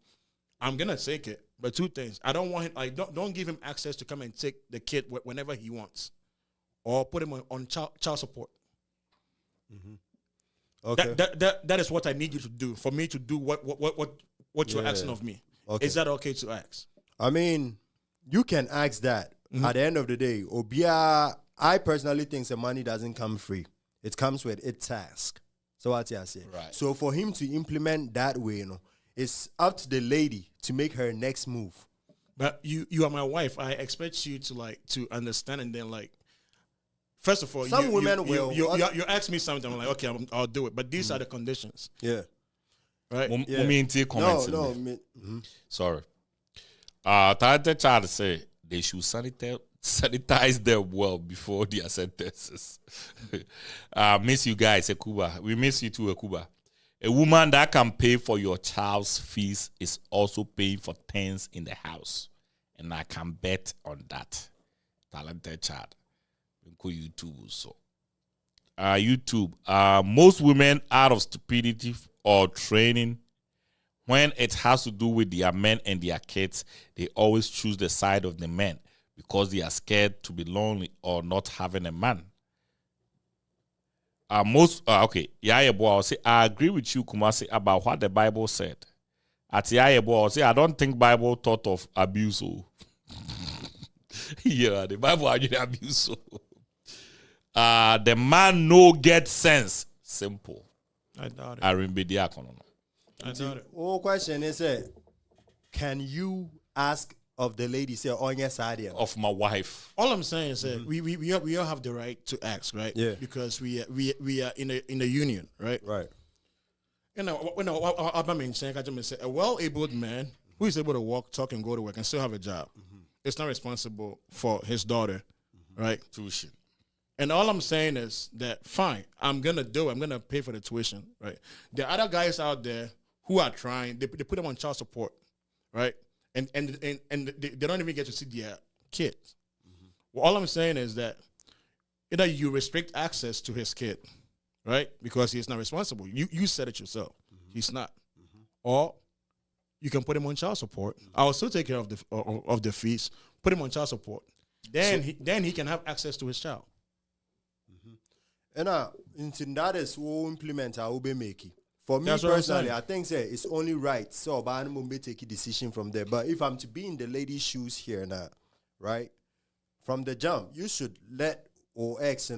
I'm gonna take it. But two things: I don't want him. Like, don't give him access to come and take the kid whenever he wants, or put him on child support. Okay. That is what I need you to do for me to do what you're asking of me. Okay. Is that okay to ask? I mean, you can ask that. At the end of the day, Obia, I personally think the money doesn't come free. it comes with its task. So what I say. Right. So for him to implement that way, it's up to the lady to make her next move. But you are my wife. I expect you to understand, and then first of all, Some women will. You ask me something, I'm like, okay, I'll do it. But these are the conditions, Yeah. right? Comments. No. Sorry. Talented child say they should sanitize them well before their sentences. Miss you guys, Ekuba. We miss you too, Ekuba. A woman that can pay for your child's fees is also paying for things in the house. And I can bet on that. Talented child. YouTube. So, YouTube. Most women out of stupidity or training, when it has to do with their men and their kids, they always choose the side of the men because they are scared to be lonely or not having a man. I'll say I agree with you, Kumasi, about what the Bible said. At I'll say I don't think Bible taught of abuse. Yeah, the Bible actually abuse. The man no get sense. Simple. I doubt it. I remember the I doubt it. Whole question is, can you ask of the lady, say, on your side here? of my wife. All I'm saying is that we all have the right to ask, right? Yeah. Because we are in a union, right? Right. A well-abled man who is able to walk, talk, and go to work and still have a job, it's not responsible for his daughter, right? Tuition. And all I'm saying is that, fine, I'm going to do it. I'm going to pay for the tuition, right? There are other guys out there who are trying. They put them on child support, right? And they don't even get to see their kids. Well, all I'm saying is that either you restrict access to his kid, right? Because he's not responsible. You said it yourself. He's not. Or you can put him on child support. I will still take care of the fees. Put him on child support. Then he can have access to his child. And that is who implement our be making. For me That's what I'm personally, saying. I think it's only right. So but I'm gonna take a decision from there. But if I'm to be in the lady's shoes here now, right? From the jump, you should let OX,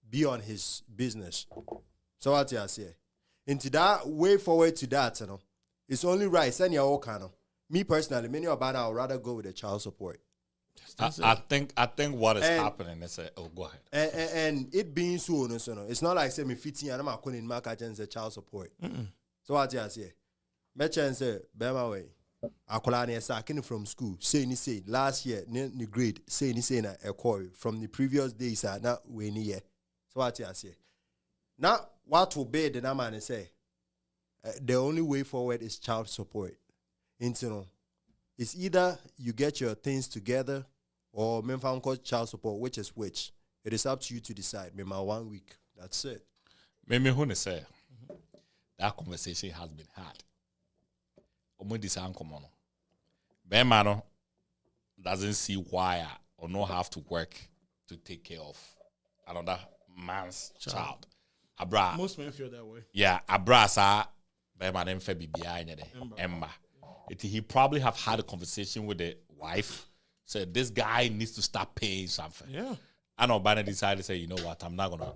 be on his business. So what I say? Into that way forward to that, it's only right. Send your own kind of. Me personally, many of I would rather go with the child support. I think what is happening is go ahead. And it being so, it's not like say me 15 and I'm calling my and say child support. So what I say? Me chance say Bema way. I call an sakin from school. Say last year ni grade. Say na a call from the previous days are not we ni year. So what I say? Now what will be the man say? The only way forward is child support. It's either you get your things together or mempham called child support, which is which. It is up to you to decide. Maybe 1 week. That's it. Maybe who say that conversation has been had. Bemano doesn't see why or not have to work to take care of another man's child. Abra. Most men feel that way. Yeah, Abra sa Bema dem fe bibia Emma. He probably have had a conversation with the wife. Said this guy needs to start paying something. Yeah. And Obama decided to say, you know what, I'm not gonna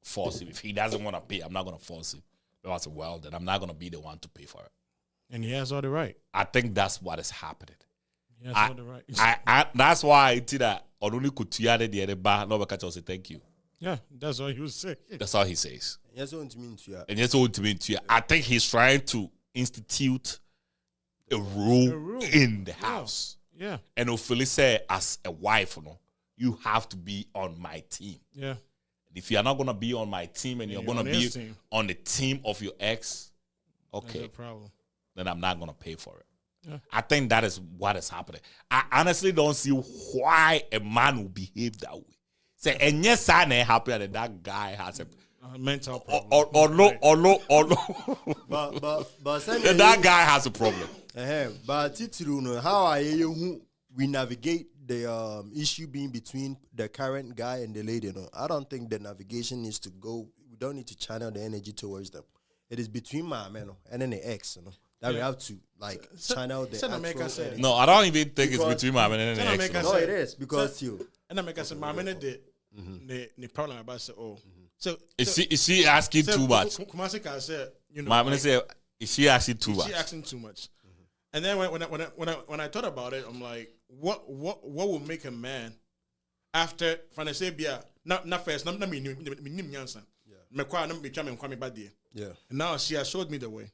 force him. If he doesn't want to pay, I'm not gonna force him. But I said, well, then I'm not gonna be the one to pay for it. And he has all the right. I think that's what is happening. He has all the right. I that's why I did that. Or only could the other bar, no catch say thank you. Yeah, that's what he was saying. That's all he says. Yes, what to mean to you. And that's all to mean to you. I think he's trying to institute a rule in the house. Yeah. And Ophelia said, as a wife, you have to be on my team. Yeah. If you're not going to be on my team and you're going to be on the team of your ex, okay, no problem. Then I'm not going to pay for it. Yeah. I think that is what is happening. I honestly don't see why a man will behave that way. Say, and yes, I ain't happy that that guy has a mental problem. Or no. But that guy has a problem. But how are you who we navigate the issue being between the current guy and the lady? I don't think the navigation needs to go. We don't need to channel the energy towards them. It is between my man and then the ex, that we have to channel the actual energy. No, I don't even think it's between my man and the ex. No, it is because you. And I make us say, my man did the problem about say, Is she asking too much? Kumasi can say, you know, I'm gonna say, is she asking too much? She asking too much. And then when I thought about it, I'm like, what will make a man after when I say not first, not me Nyansan. Yeah. And now she has showed me the way.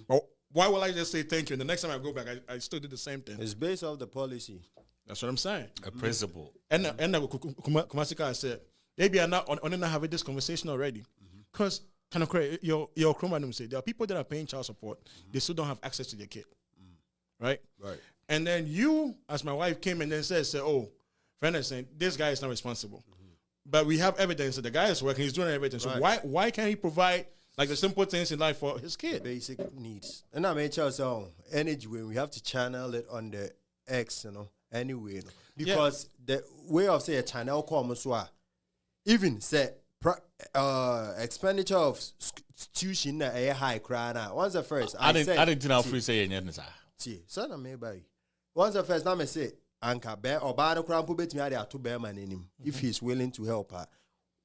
But why will I just say thank you? And the next time I go back, I still did the same thing. It's based off the policy. That's what I'm saying. A principle. And Kumasika said, maybe I'm not having this conversation already. Because kind of crazy, your chromanum say there are people that are paying child support, they still don't have access to their kid. Right? Right. And then you, as my wife, came and then said, oh, friend is saying this guy is not responsible. But we have evidence that the guy is working, he's doing everything. So why can't he provide like the simple things in life for his kid? Basic needs. And I made sure energy when we have to channel it on the X, anyway. Because the way of say a channel comes even say expenditure of tuition a high crown. Once the first I didn't know free say son of me by once the first now me say anka bear or bar no crown put me at two bear man in him if he's willing to help her.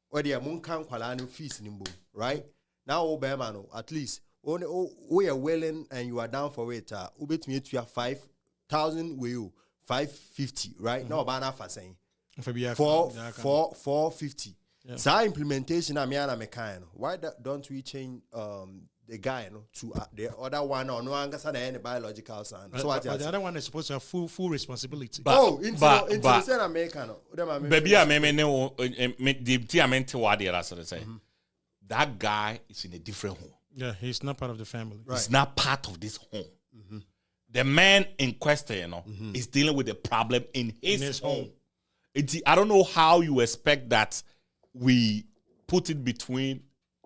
Or the moon can qualano fees in right? Now bear man at least we are willing and you are down for it. Ubet me to your 5,000 will 550, right? Now banana for saying 450. So implementation I'm kind. Why don't we change the guy to the other one or no understand any biological son? So but the other one is supposed to have full responsibility. Into the American. Baby, I meant to what the other say. That guy is in a different home. Yeah, he's not part of the family. Right. He's not part of this home. The man in question, is dealing with a problem in his home. I don't know how you expect that we put it between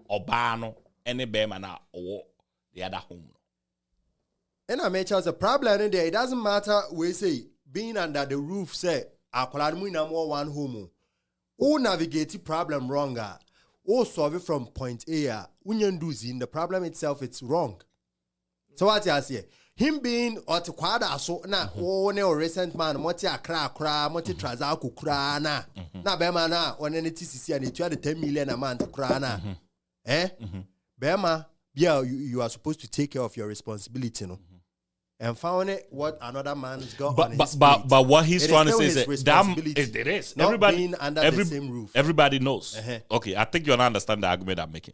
Obano and the Bemana or the other home. And I mentioned the problem in there. It doesn't matter. We say being under the roof. Say more one home. Who navigate the problem wronger? Who solve it from point A? In the problem itself, it's wrong. So what I say? Him being or to quada so na ne recent man moti akra moti traza kukra na bema na on any TCC and it the 10 million a month kra na bema you are supposed to take care of your responsibility and found it what another man's got on his plate. But what he's trying to say is that it is not everybody being under the same roof. Everybody knows. Okay, I think you understand the argument I'm making.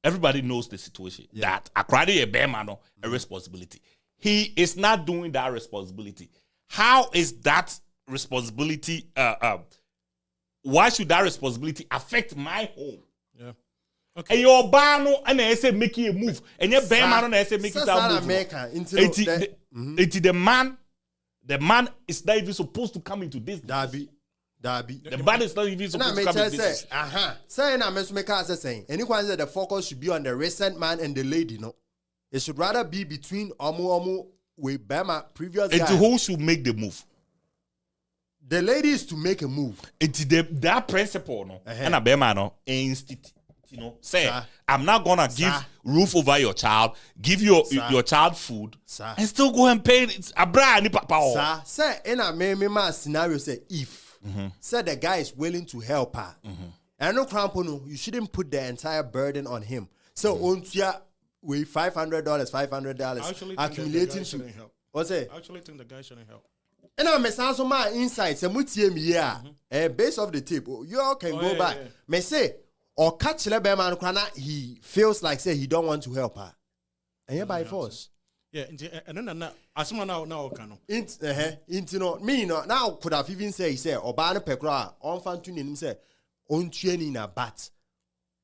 Everybody knows the situation. That Akradi a bear man a responsibility. He is not doing that responsibility. How is that responsibility? Why should that responsibility affect my home? Yeah. Okay. And your bano and I say making a move, and your bear man and I say making that move. The man is not even supposed to come into this. Darby. The man is not even supposed to come into this. Saying I must make us saying anyone said the focus should be on the recent man and the lady. No, it should rather be between Omu with Bama previous. And to who should make the move? The lady is to make a move. It's that principle, no. And a Bema no instinct. Say, I'm not gonna give roof over your child, give your child food, and still go and pay a brand papa. Say, in a me scenario, say if say the guy is willing to help her, and no crampono, you shouldn't put the entire burden on him. So with $500 accumulating to help. What's it? I actually think the guy shouldn't help. And I'm some my insights and based off the tape, you all can go back. Me say. Or catch man he feels like say he don't want to help her. And you're by force. Yeah, and then as someone now can me now could have even say or ban pekra on fan tuning him say on training a bat.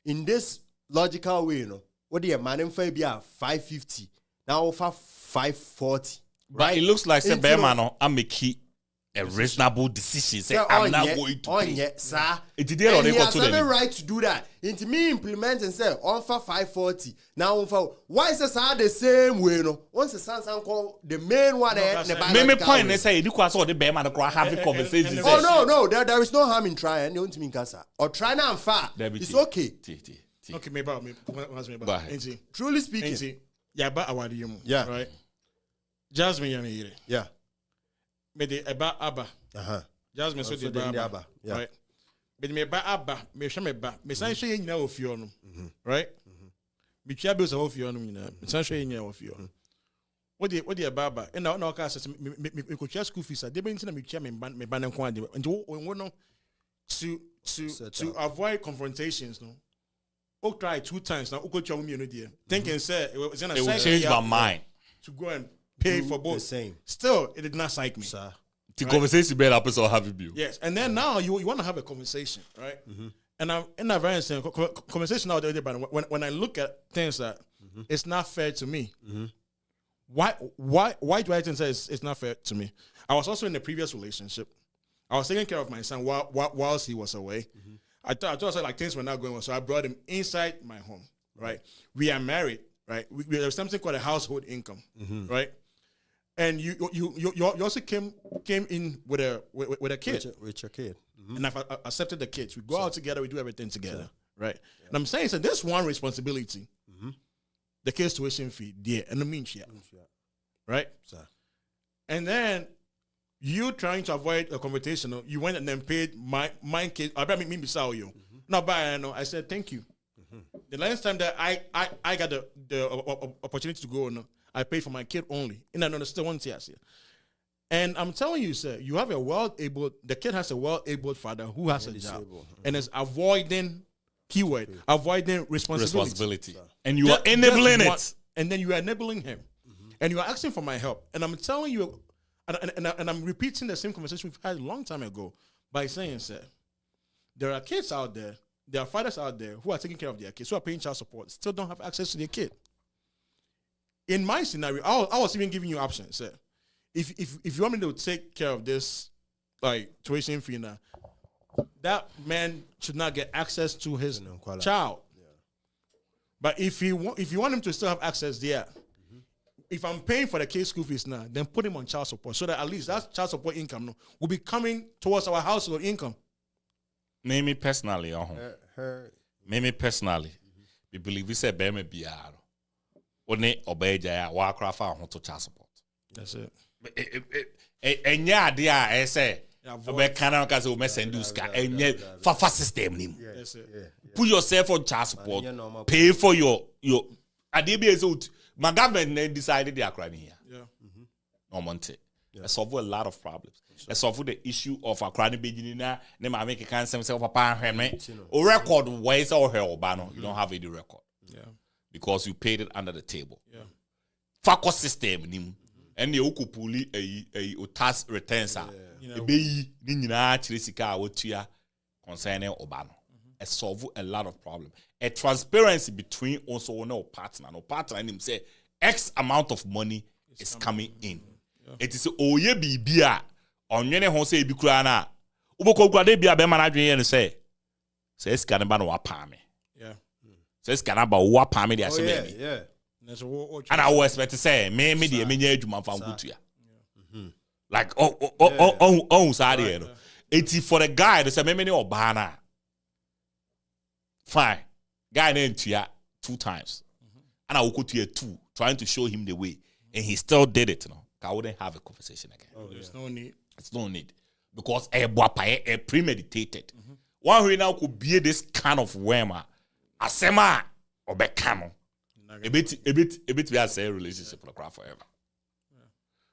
In this logical way, what the man in Fabia 550 now offer 540. But it looks like say Bearman I'm a key. A reasonable decision. Say, I'm not going to pay. Sir. It did already he has every right to do that. Into me implement and say, on for 540. Now, on for why is the same way? No, once the son call the main one. Maybe point they say you can saw the bear man having conversations. Oh no, there is no harm in trying. You want to mean casa or try now and far. It's okay. Okay, maybe. Truly speaking, yeah, but I you. Yeah, right. Jasmine, yeah. Me de eba aba. Jasmine so de aba. Yeah. Right. But me ba aba, me share me ba. Me san share nyina ofio no. Right? Me tia bills ofio no nyina. Me san share nyina ofio. What the baba? And now no case me ko chia school fees. They be ntina me tia me ban nko ade. Nti wo no to avoid confrontations no. O try 2 times now. O go try me no there. Thinking say it will change my mind to go and pay for both. The same. Still, it did not psych me. Sir. the conversation better episode have you built. Yes, and then now you want to have a conversation, right? And I'm in that very same conversation now. But when I look at things that it's not fair to me. Why do I think that it's not fair to me? I was also in a previous relationship. I was taking care of my son whilst he was away. I thought like things were not going well, so I brought him inside my home. Right? We are married. Right? We have something called a household income. Right? And you also came in with a kid. With your kid. And I've accepted the kids. We go out together. We do everything together. Right? And I'm saying, so this one responsibility, the kids' tuition fee, dear, and the mean share. Right? And then you trying to avoid a conversation, you went and then paid my kid. I bet me beside you. No, but I said thank you. The last time that I got the opportunity to go, I paid for my kid only. And I understand one thing. And I'm telling you, sir, you have the kid has a well-able father who has a job and is avoiding, avoiding responsibility. And you are enabling it. And then you are enabling him. And you are asking for my help. And I'm telling you, and I'm repeating the same conversation we've had a long time ago by saying, sir, there are kids out there, there are fathers out there who are taking care of their kids, who are paying child support, still don't have access to their kid. In my scenario, I was even giving you options, sir. If you want me to take care of this, like tuition fee now, that man should not get access to his child. But if you want him to still have access there, if I'm paying for the kid's school fees now, then put him on child support so that at least that child support income will be coming towards our household income. Me personally, me personally, we believe we say be me biaro. One obeja ya wa krafa ho to child support. That's it. Enya ade a say obe kana ka say o me send you ska enye fafa system nim. That's it. Put yourself on child support. Pay for your ade be say my government decided they are crying here. No monte. Let's solve a lot of problems. Let's solve the issue of a crying baby na ma make cancer himself papa me. O record ways or her bano. You don't have any record. Because you paid it under the table. Fakos system nim. And the okupuli a tax returns are. Ebe ni nyina chire sika a wotua concerning obano. It solve a lot of problems. A transparency between also no partner. No partner and him say X amount of money is coming in. It is oye bibia onwene ho say bi kura na. Uboko kura de bia be manadwen and say scan ba no wa pa me. Say scan ba wa pa me dey ase me. Yeah. And I was expect to say me dey menya adwuma fa nkutua. Like oh sorry no. It is for the guy to say me ne oba na. Fine. Guy named Tia 2 times. And I will go to 2, trying to show him the way. And he still did it. I wouldn't have a conversation again. There's no need. It's no need. Because a premeditated. One who now could be this kind of wormer. Asema or Becamo. A bit we are say relationship forever.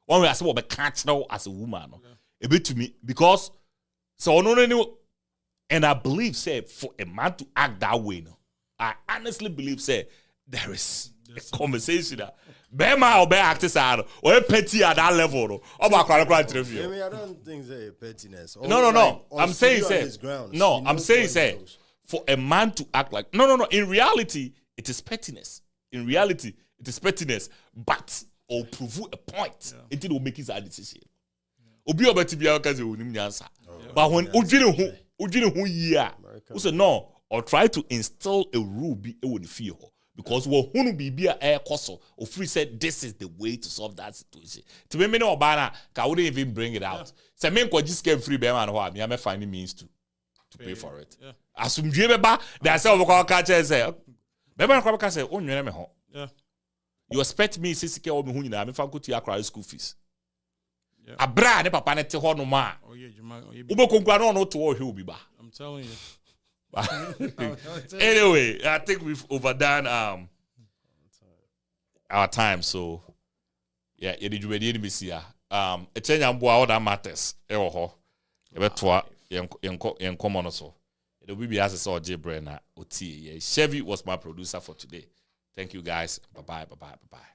One way I say what can't know as a woman. A bit to me. Because so no. And I believe, say, for a man to act that way, I honestly believe, say, there is a conversation that Bema or Bear actors are or petty at that level. I don't think say pettiness. No. I'm saying, say, no, I'm saying, say, for a man to act like no. In reality, it is pettiness. In reality, it is pettiness, but or prove a point. It will make his decision. Obi obeti bia ka say onim nyansa. But when Ujini who year, who say no, or try to instill a rule be a fear because we who be a air coso or free said this is the way to solve that situation. To me, no banner, I wouldn't even bring it out. So, men could just get free bear and what me, I'm finding means to pay for it. As soon as you remember, that's how we call catchers say, Bema can say, oh, you expect me, Sissy, or me, who you know, if I go to your school fees. Abra ne papa ne te ho no ma. Oh yeah, Jamal. Oh, Ube konkwa no to wo hwe obi ba. I'm telling you. Anyway, I think we've overdone our time, so yeah, you did you be see a change and all that matters. Ho. Ebetoa yen common so. It will be as a saw J Brenner Oti. Chevy was my producer for today. Thank you guys. Bye bye.